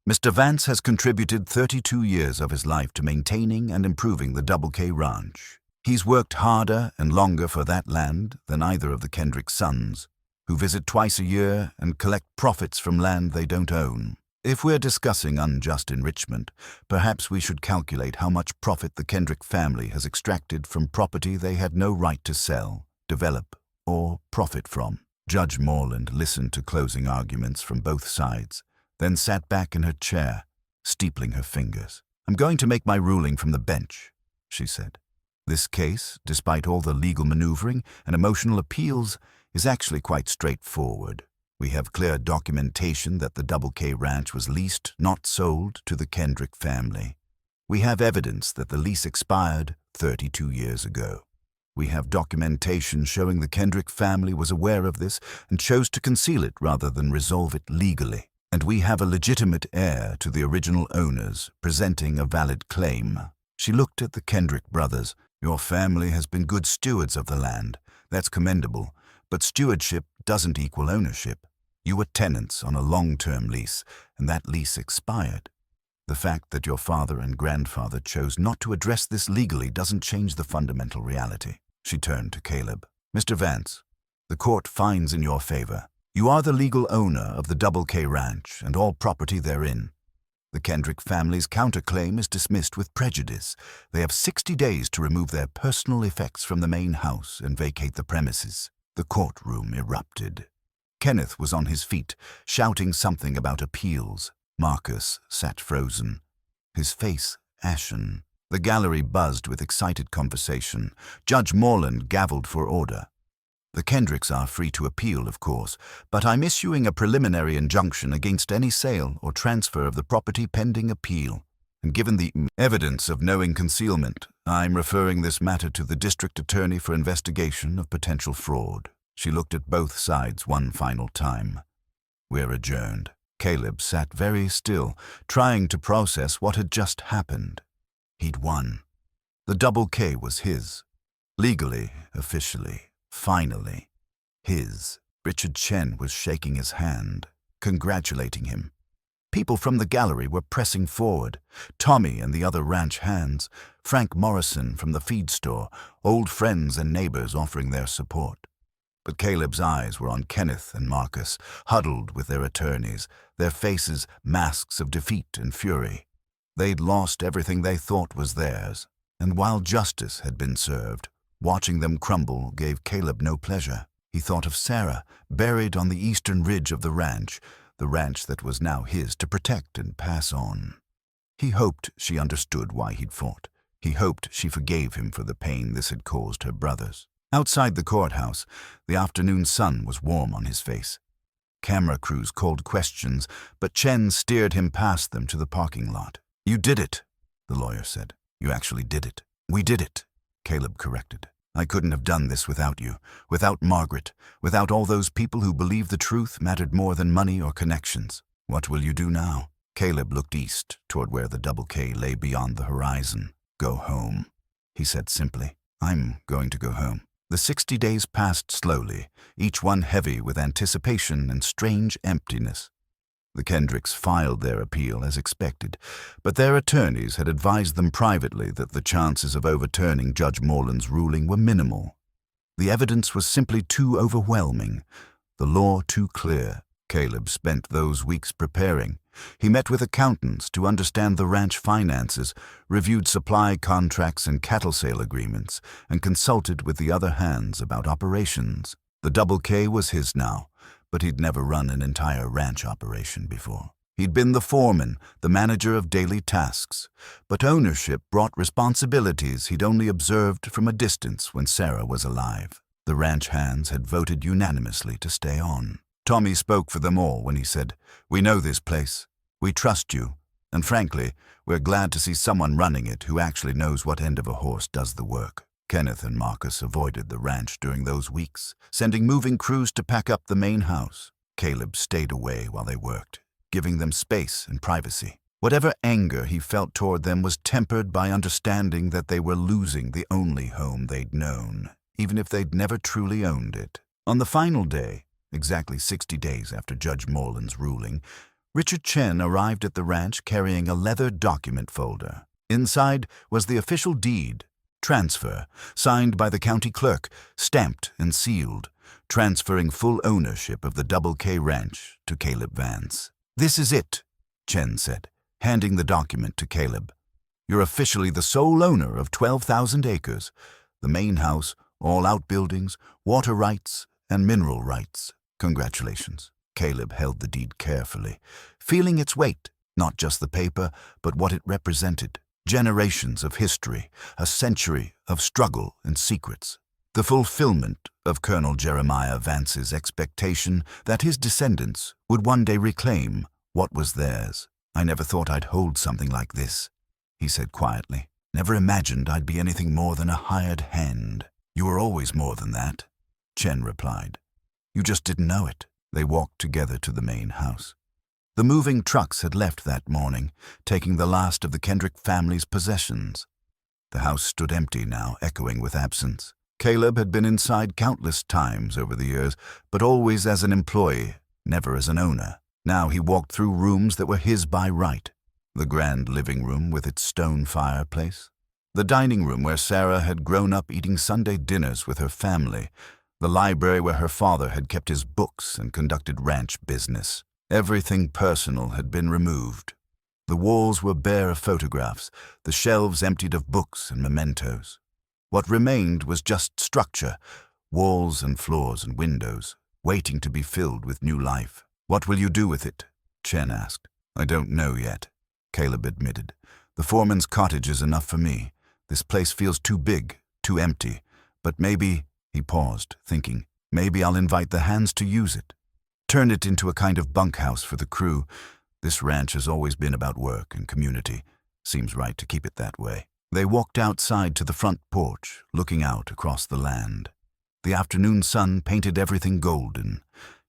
Mr. Vance has contributed 32 years of his life to maintaining and improving the Double K Ranch. He's worked harder and longer for that land than either of the Kendrick sons, who visit twice a year and collect profits from land they don't own. If we're discussing unjust enrichment, perhaps we should calculate how much profit the Kendrick family has extracted from property they had no right to sell, develop, or profit from." Judge Morland listened to closing arguments from both sides, then sat back in her chair, steepling her fingers. "I'm going to make my ruling from the bench," she said. "This case, despite all the legal maneuvering and emotional appeals, is actually quite straightforward. We have clear documentation that the Double K Ranch was leased, not sold, to the Kendrick family. We have evidence that the lease expired 32 years ago. We have documentation showing the Kendrick family was aware of this and chose to conceal it rather than resolve it legally. And we have a legitimate heir to the original owners presenting a valid claim." She looked at the Kendrick brothers. "Your family has been good stewards of the land. That's commendable. But stewardship doesn't equal ownership. You were tenants on a long-term lease, and that lease expired. The fact that your father and grandfather chose not to address this legally doesn't change the fundamental reality." She turned to Caleb. "Mr. Vance, the court finds in your favor. You are the legal owner of the Double K Ranch and all property therein. The Kendrick family's counterclaim is dismissed with prejudice. They have 60 days to remove their personal effects from the main house and vacate the premises." The courtroom erupted. Kenneth was on his feet, shouting something about appeals. Marcus sat frozen, his face ashen. The gallery buzzed with excited conversation. Judge Morland gavelled for order. "The Kendricks are free to appeal, of course, but I'm issuing a preliminary injunction against any sale or transfer of the property pending appeal. And given the evidence of knowing concealment, I'm referring this matter to the district attorney for investigation of potential fraud." She looked at both sides one final time. "We're adjourned." Caleb sat very still, trying to process what had just happened. He'd won. The Double K was his. Legally, officially, finally. His. Richard Chen was shaking his hand, congratulating him. People from the gallery were pressing forward. Tommy and the other ranch hands, Frank Morrison from the feed store, old friends and neighbors offering their support. But Caleb's eyes were on Kenneth and Marcus, huddled with their attorneys, their faces masks of defeat and fury. They'd lost everything they thought was theirs, and while justice had been served, watching them crumble gave Caleb no pleasure. He thought of Sarah, buried on the eastern ridge of the ranch that was now his to protect and pass on. He hoped she understood why he'd fought. He hoped she forgave him for the pain this had caused her brothers. Outside the courthouse, the afternoon sun was warm on his face. Camera crews called questions, but Chen steered him past them to the parking lot. "You did it," the lawyer said. "You actually did it." "We did it," Caleb corrected. "I couldn't have done this without you, without Margaret, without all those people who believed the truth mattered more than money or connections. What will you do now?" Caleb looked east, toward where the Double K lay beyond the horizon. "Go home," he said simply. "I'm going to go home." The 60 days passed slowly, each one heavy with anticipation and strange emptiness. The Kendricks filed their appeal as expected, but their attorneys had advised them privately that the chances of overturning Judge Morland's ruling were minimal. The evidence was simply too overwhelming, the law too clear. Caleb spent those weeks preparing. He met with accountants to understand the ranch finances, reviewed supply contracts and cattle sale agreements, and consulted with the other hands about operations. The Double K was his now, but he'd never run an entire ranch operation before. He'd been the foreman, the manager of daily tasks, but ownership brought responsibilities he'd only observed from a distance when Sarah was alive. The ranch hands had voted unanimously to stay on. Tommy spoke for them all when he said, "We know this place. We trust you. And frankly, we're glad to see someone running it who actually knows what end of a horse does the work." Kenneth and Marcus avoided the ranch during those weeks, sending moving crews to pack up the main house. Caleb stayed away while they worked, giving them space and privacy. Whatever anger he felt toward them was tempered by understanding that they were losing the only home they'd known, even if they'd never truly owned it. On the final day, exactly 60 days after Judge Moreland's ruling, Richard Chen arrived at the ranch carrying a leather document folder. Inside was the official deed, transfer, signed by the county clerk, stamped and sealed, transferring full ownership of the Double K Ranch to Caleb Vance. "This is it," Chen said, handing the document to Caleb. "You're officially the sole owner of 12,000 acres, the main house, all outbuildings, water rights, and mineral rights. Congratulations." Caleb held the deed carefully, feeling its weight, not just the paper, but what it represented. Generations of history, a century of struggle and secrets. The fulfillment of Colonel Jeremiah Vance's expectation that his descendants would one day reclaim what was theirs. "I never thought I'd hold something like this," he said quietly. "Never imagined I'd be anything more than a hired hand." "You were always more than that," Chen replied. "You just didn't know it." They walked together to the main house. The moving trucks had left that morning, taking the last of the Kendrick family's possessions. The house stood empty now, echoing with absence. Caleb had been inside countless times over the years, but always as an employee, never as an owner. Now he walked through rooms that were his by right. The grand living room with its stone fireplace. The dining room where Sarah had grown up eating Sunday dinners with her family. The library where her father had kept his books and conducted ranch business. Everything personal had been removed. The walls were bare of photographs, the shelves emptied of books and mementos. What remained was just structure, walls and floors and windows, waiting to be filled with new life. "What will you do with it?" Chen asked. "I don't know yet," Caleb admitted. "The foreman's cottage is enough for me. This place feels too big, too empty. But maybe," he paused, thinking, "maybe I'll invite the hands to use it. Turn it into a kind of bunkhouse for the crew. This ranch has always been about work and community. Seems right to keep it that way." They walked outside to the front porch, looking out across the land. The afternoon sun painted everything golden.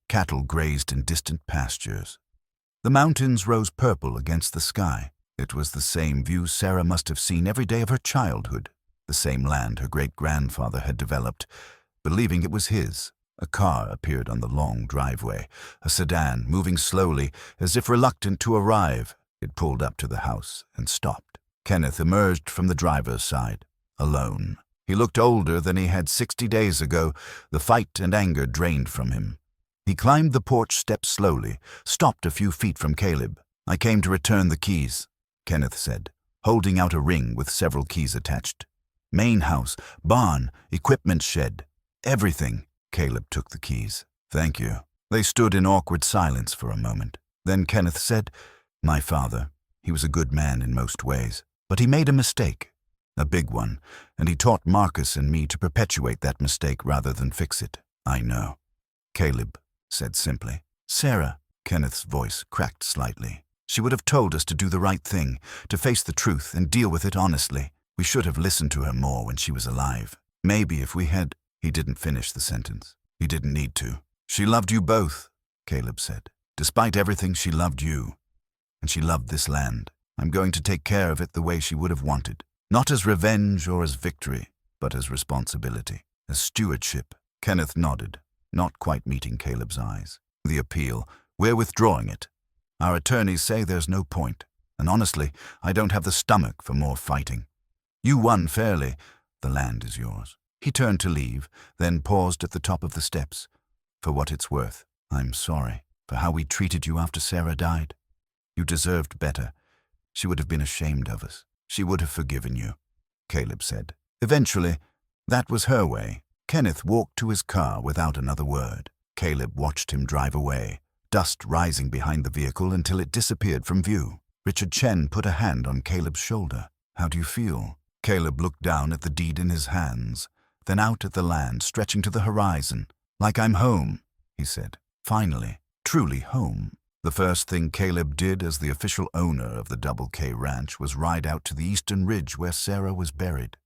Cattle grazed in distant pastures. The mountains rose purple against the sky. It was the same view Sarah must have seen every day of her childhood, the same land her great-grandfather had developed, believing it was his. A car appeared on the long driveway, a sedan moving slowly, as if reluctant to arrive. It pulled up to the house and stopped. Kenneth emerged from the driver's side, alone. He looked older than he had 60 days ago, the fight and anger drained from him. He climbed the porch steps slowly, stopped a few feet from Caleb. "I came to return the keys," Kenneth said, holding out a ring with several keys attached. "Main house, barn, equipment shed, everything." Caleb took the keys. "Thank you." They stood in awkward silence for a moment. Then Kenneth said, "My father, he was a good man in most ways, but he made a mistake, a big one, and he taught Marcus and me to perpetuate that mistake rather than fix it." "I know," Caleb said simply. "Sarah," Kenneth's voice cracked slightly. "She would have told us to do the right thing, to face the truth and deal with it honestly. We should have listened to her more when she was alive. Maybe if we had—" He didn't finish the sentence. He didn't need to. "She loved you both," Caleb said. "Despite everything, she loved you. And she loved this land. I'm going to take care of it the way she would have wanted. Not as revenge or as victory, but as responsibility, as stewardship." Kenneth nodded, not quite meeting Caleb's eyes. "The appeal, we're withdrawing it. Our attorneys say there's no point, and honestly, I don't have the stomach for more fighting. You won fairly. The land is yours." He turned to leave, then paused at the top of the steps. "For what it's worth, I'm sorry for how we treated you after Sarah died. You deserved better. She would have been ashamed of us. She would have forgiven you," Caleb said. Eventually, that was her way. Kenneth walked to his car without another word. Caleb watched him drive away, dust rising behind the vehicle until it disappeared from view. Richard Chen put a hand on Caleb's shoulder. "How do you feel?" Caleb looked down at the deed in his hands, then out at the land stretching to the horizon. "Like I'm home," he said. "Finally, truly home." The first thing Caleb did as the official owner of the Double K Ranch was ride out to the eastern ridge where Sarah was buried.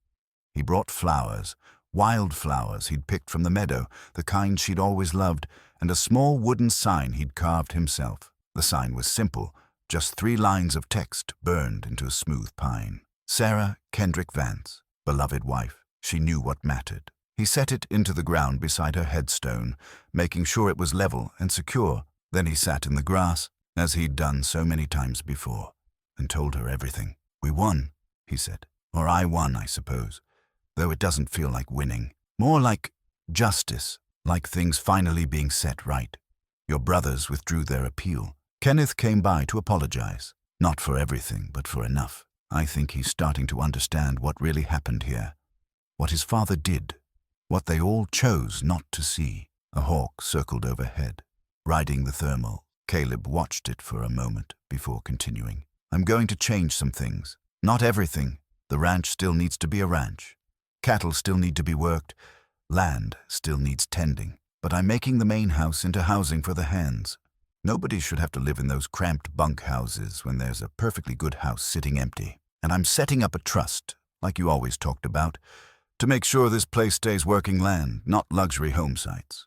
He brought flowers, wild flowers he'd picked from the meadow, the kind she'd always loved, and a small wooden sign he'd carved himself. The sign was simple, just 3 lines of text burned into a smooth pine. Sarah Kendrick Vance, beloved wife. She knew what mattered. He set it into the ground beside her headstone, making sure it was level and secure. Then he sat in the grass, as he'd done so many times before, and told her everything. "We won," he said. "Or I won, I suppose. Though it doesn't feel like winning. More like justice, like things finally being set right. Your brothers withdrew their appeal. Kenneth came by to apologize. Not for everything, but for enough. I think he's starting to understand what really happened here. What his father did. What they all chose not to see." A hawk circled overhead, riding the thermal. Caleb watched it for a moment before continuing. "I'm going to change some things. Not everything. The ranch still needs to be a ranch. Cattle still need to be worked. Land still needs tending. But I'm making the main house into housing for the hands. Nobody should have to live in those cramped bunk houses when there's a perfectly good house sitting empty. And I'm setting up a trust, like you always talked about, to make sure this place stays working land, not luxury home sites.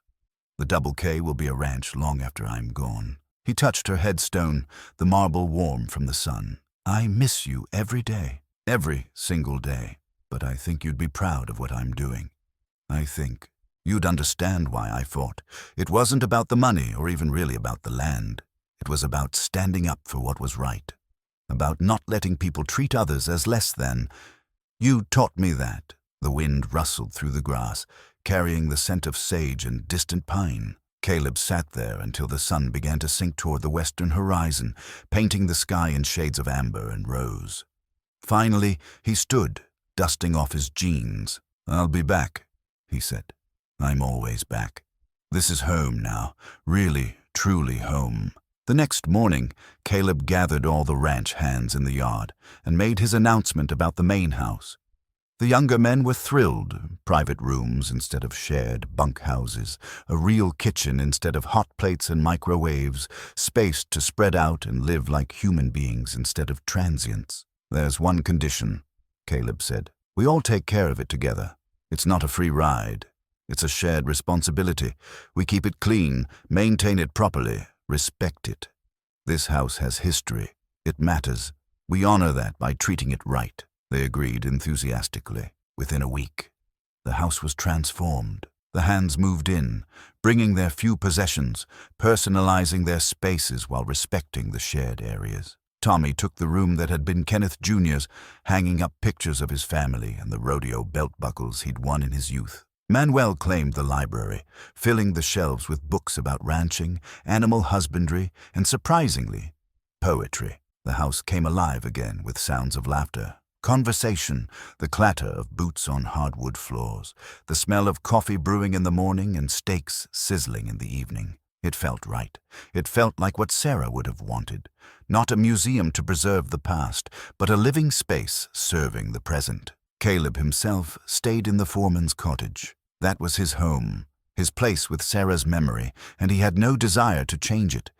The Double K will be a ranch long after I'm gone." He touched her headstone, the marble warm from the sun. "I miss you every day, every single day. But I think you'd be proud of what I'm doing. I think you'd understand why I fought. It wasn't about the money or even really about the land. It was about standing up for what was right. About not letting people treat others as less than. You taught me that." The wind rustled through the grass, carrying the scent of sage and distant pine. Caleb sat there until the sun began to sink toward the western horizon, painting the sky in shades of amber and rose. Finally, he stood, dusting off his jeans. "I'll be back," he said. "I'm always back. This is home now, really, truly home." The next morning, Caleb gathered all the ranch hands in the yard and made his announcement about the main house. The younger men were thrilled. Private rooms instead of shared bunk houses, a real kitchen instead of hot plates and microwaves, space to spread out and live like human beings instead of transients. "There's one condition," Caleb said. "We all take care of it together. It's not a free ride. It's a shared responsibility. We keep it clean, maintain it properly, respect it. This house has history. It matters. We honor that by treating it right." They agreed enthusiastically. Within a week, the house was transformed. The hands moved in, bringing their few possessions, personalizing their spaces while respecting the shared areas. Tommy took the room that had been Kenneth Jr.'s, hanging up pictures of his family and the rodeo belt buckles he'd won in his youth. Manuel claimed the library, filling the shelves with books about ranching, animal husbandry, and surprisingly, poetry. The house came alive again with sounds of laughter, conversation, the clatter of boots on hardwood floors, the smell of coffee brewing in the morning and steaks sizzling in the evening. It felt right. It felt like what Sarah would have wanted. Not a museum to preserve the past, but a living space serving the present. Caleb himself stayed in the foreman's cottage. That was his home, his place with Sarah's memory, and he had no desire to change it.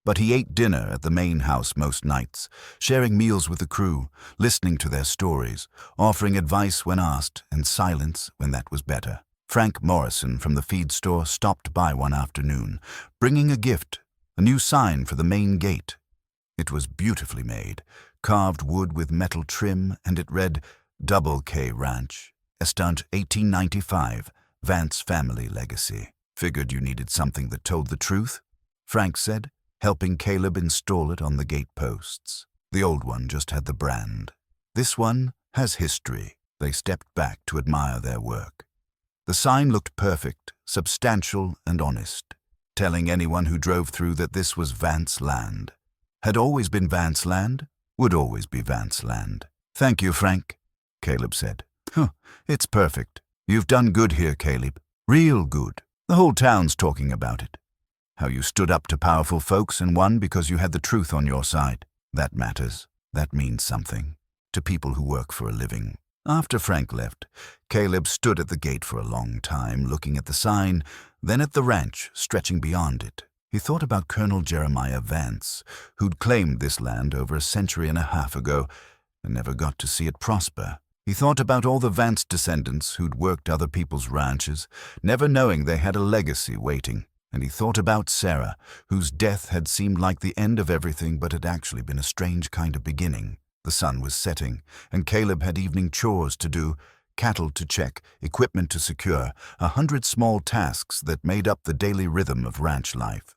But he ate dinner at the main house most nights, sharing meals with the crew, listening to their stories, offering advice when asked, and silence when that was better. Frank Morrison from the feed store stopped by one afternoon, bringing a gift, a new sign for the main gate. It was beautifully made, carved wood with metal trim, and it read, "Double K Ranch, Estant 1895, Vance Family Legacy." "Figured you needed something that told the truth," Frank said, helping Caleb install it on the gate posts. The old one just had the brand. This one has history. They stepped back to admire their work. The sign looked perfect, substantial and honest, telling anyone who drove through that this was Vance land. Had always been Vance land, would always be Vance land. "Thank you, Frank," Caleb said. It's perfect. You've done good here, Caleb. Real good. The whole town's talking about it. How you stood up to powerful folks and won because you had the truth on your side. That matters. That means something. To people who work for a living. After Frank left, Caleb stood at the gate for a long time, looking at the sign, then at the ranch stretching beyond it. He thought about Colonel Jeremiah Vance, who'd claimed this land over a century and a half ago and never got to see it prosper. He thought about all the Vance descendants who'd worked other people's ranches, never knowing they had a legacy waiting. And he thought about Sarah, whose death had seemed like the end of everything but had actually been a strange kind of beginning. The sun was setting, and Caleb had evening chores to do, cattle to check, equipment to secure, 100 small tasks that made up the daily rhythm of ranch life.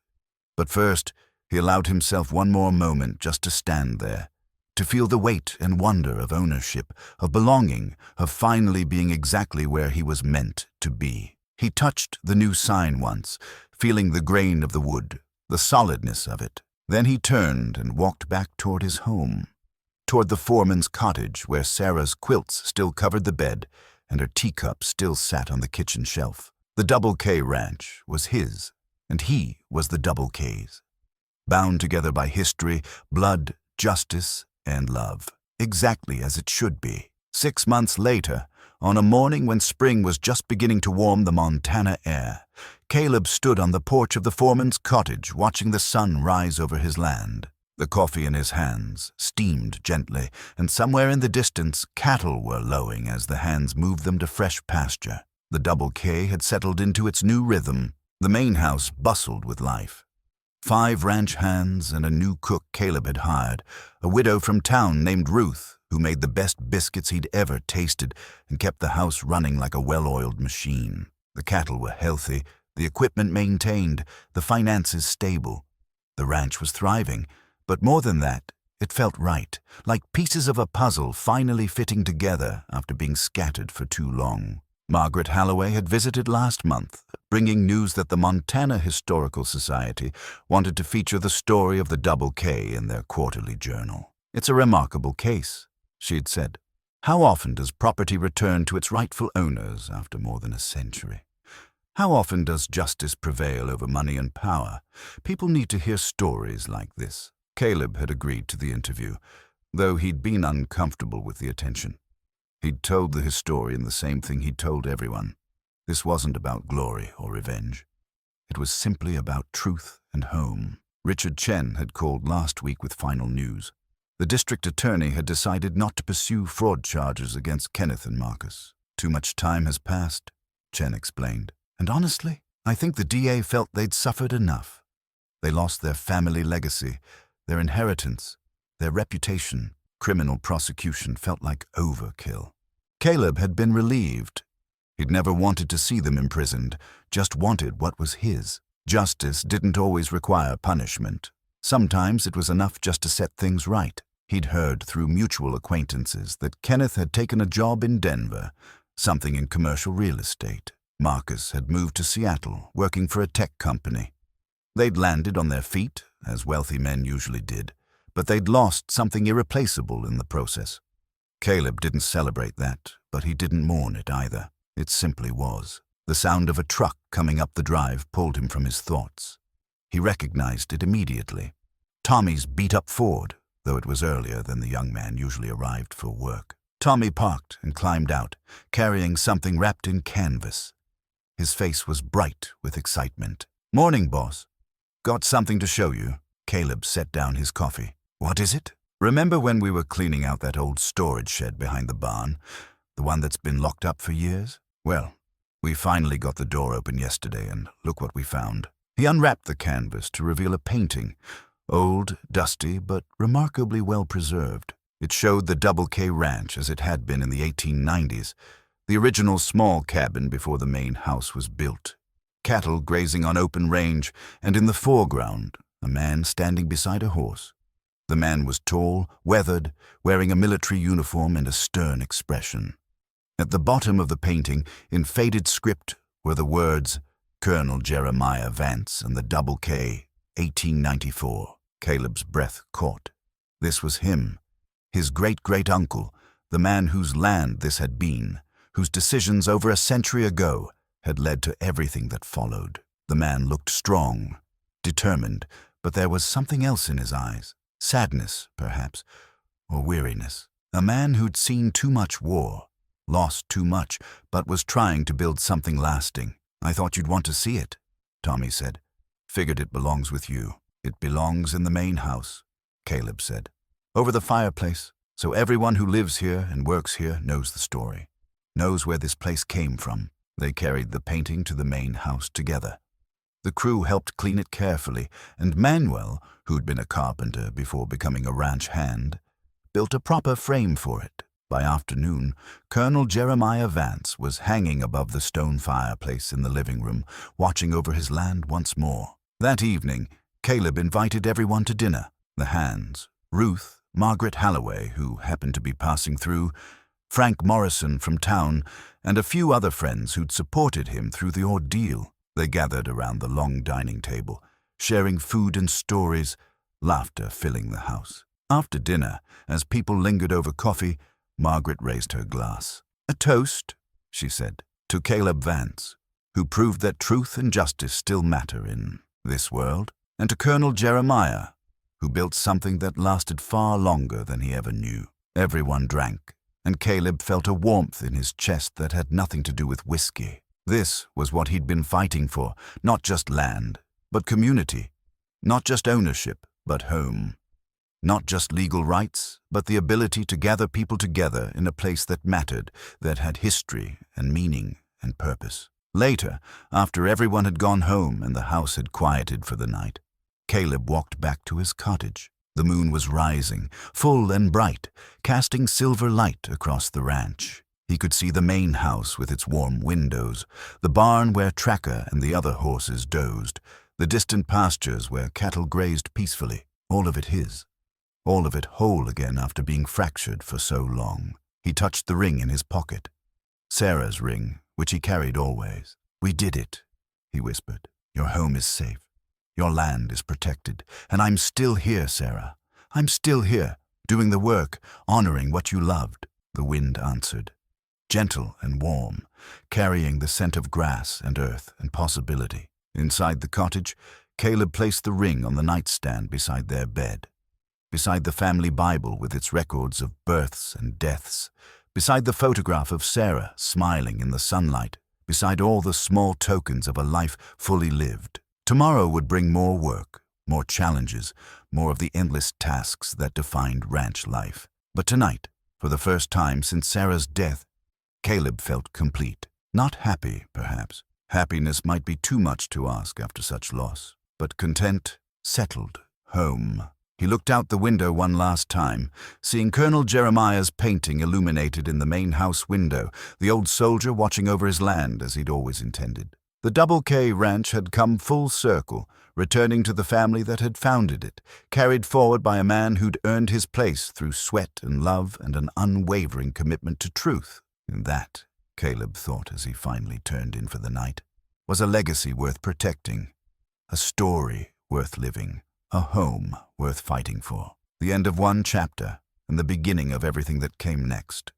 But first, he allowed himself one more moment just to stand there, to feel the weight and wonder of ownership, of belonging, of finally being exactly where he was meant to be. He touched the new sign once, feeling the grain of the wood, the solidness of it. Then he turned and walked back toward his home, toward the foreman's cottage where Sarah's quilts still covered the bed and her teacup still sat on the kitchen shelf. The Double K Ranch was his, and he was the Double K's, bound together by history, blood, justice, and love, exactly as it should be. 6 months later, on a morning when spring was just beginning to warm the Montana air, Caleb stood on the porch of the foreman's cottage watching the sun rise over his land. The coffee in his hands steamed gently, and somewhere in the distance cattle were lowing as the hands moved them to fresh pasture. The Double K had settled into its new rhythm. The main house bustled with life. 5 ranch hands and a new cook Caleb had hired, a widow from town named Ruth, who made the best biscuits he'd ever tasted and kept the house running like a well-oiled machine. The cattle were healthy, the equipment maintained, the finances stable. The ranch was thriving, but more than that, it felt right, like pieces of a puzzle finally fitting together after being scattered for too long. Margaret Halloway had visited last month, bringing news that the Montana Historical Society wanted to feature the story of the Double K in their quarterly journal. "It's a remarkable case," she had said. "How often does property return to its rightful owners after more than a century? How often does justice prevail over money and power? People need to hear stories like this." Caleb had agreed to the interview, though he'd been uncomfortable with the attention. He'd told the historian the same thing he'd told everyone. This wasn't about glory or revenge. It was simply about truth and home. Richard Chen had called last week with final news. The district attorney had decided not to pursue fraud charges against Kenneth and Marcus. "Too much time has passed," Chen explained. "And honestly, I think the DA felt they'd suffered enough. They lost their family legacy, their inheritance, their reputation. Criminal prosecution felt like overkill." Caleb had been relieved. He'd never wanted to see them imprisoned, just wanted what was his. Justice didn't always require punishment. Sometimes it was enough just to set things right. He'd heard through mutual acquaintances that Kenneth had taken a job in Denver, something in commercial real estate. Marcus had moved to Seattle, working for a tech company. They'd landed on their feet, as wealthy men usually did, but they'd lost something irreplaceable in the process. Caleb didn't celebrate that, but he didn't mourn it either. It simply was. The sound of a truck coming up the drive pulled him from his thoughts. He recognized it immediately. Tommy's beat-up Ford, though it was earlier than the young man usually arrived for work. Tommy parked and climbed out, carrying something wrapped in canvas. His face was bright with excitement. "Morning, boss. Got something to show you." Caleb set down his coffee. "What is it?" "Remember when we were cleaning out that old storage shed behind the barn, the one that's been locked up for years? Well, we finally got the door open yesterday, and look what we found." He unwrapped the canvas to reveal a painting, old, dusty, but remarkably well preserved. It showed the Double K Ranch as it had been in the 1890s, the original small cabin before the main house was built. Cattle grazing on open range, and in the foreground, a man standing beside a horse. The man was tall, weathered, wearing a military uniform and a stern expression. At the bottom of the painting, in faded script, were the words, "Colonel Jeremiah Vance and the Double K, 1894. Caleb's breath caught. This was him, his great-great-uncle, the man whose land this had been, whose decisions over a century ago had led to everything that followed. The man looked strong, determined, but there was something else in his eyes. Sadness, perhaps, or weariness. A man who'd seen too much war, lost too much, but was trying to build something lasting. "I thought you'd want to see it," Tommy said. "Figured it belongs with you." "It belongs in the main house," Caleb said. "Over the fireplace, so everyone who lives here and works here knows the story, knows where this place came from." They carried the painting to the main house together. The crew helped clean it carefully, and Manuel, who'd been a carpenter before becoming a ranch hand, built a proper frame for it. By afternoon, Colonel Jeremiah Vance was hanging above the stone fireplace in the living room, watching over his land once more. That evening, Caleb invited everyone to dinner. The hands, Ruth, Margaret Halloway, who happened to be passing through, Frank Morrison from town, and a few other friends who'd supported him through the ordeal. They gathered around the long dining table, sharing food and stories, laughter filling the house. After dinner, as people lingered over coffee, Margaret raised her glass. "A toast," she said, "to Caleb Vance, who proved that truth and justice still matter in this world, and to Colonel Jeremiah, who built something that lasted far longer than he ever knew." Everyone drank, and Caleb felt a warmth in his chest that had nothing to do with whiskey. This was what he'd been fighting for, not just land, but community, not just ownership, but home. Not just legal rights, but the ability to gather people together in a place that mattered, that had history and meaning and purpose. Later, after everyone had gone home and the house had quieted for the night, Caleb walked back to his cottage. The moon was rising, full and bright, casting silver light across the ranch. He could see the main house with its warm windows, the barn where Tracker and the other horses dozed, the distant pastures where cattle grazed peacefully, all of it his. All of it whole again after being fractured for so long. He touched the ring in his pocket. Sarah's ring, which he carried always. "We did it," he whispered. "Your home is safe. Your land is protected. And I'm still here, Sarah. I'm still here, doing the work, honoring what you loved." The wind answered, gentle and warm, carrying the scent of grass and earth and possibility. Inside the cottage, Caleb placed the ring on the nightstand beside their bed. Beside the family Bible with its records of births and deaths, beside the photograph of Sarah smiling in the sunlight, beside all the small tokens of a life fully lived. Tomorrow would bring more work, more challenges, more of the endless tasks that defined ranch life. But tonight, for the first time since Sarah's death, Caleb felt complete. Not happy, perhaps. Happiness might be too much to ask after such loss. But content, settled, home. He looked out the window one last time, seeing Colonel Jeremiah's painting illuminated in the main house window, the old soldier watching over his land as he'd always intended. The Double K Ranch had come full circle, returning to the family that had founded it, carried forward by a man who'd earned his place through sweat and love and an unwavering commitment to truth. And that, Caleb thought as he finally turned in for the night, was a legacy worth protecting, a story worth living. A home worth fighting for. The end of one chapter and the beginning of everything that came next.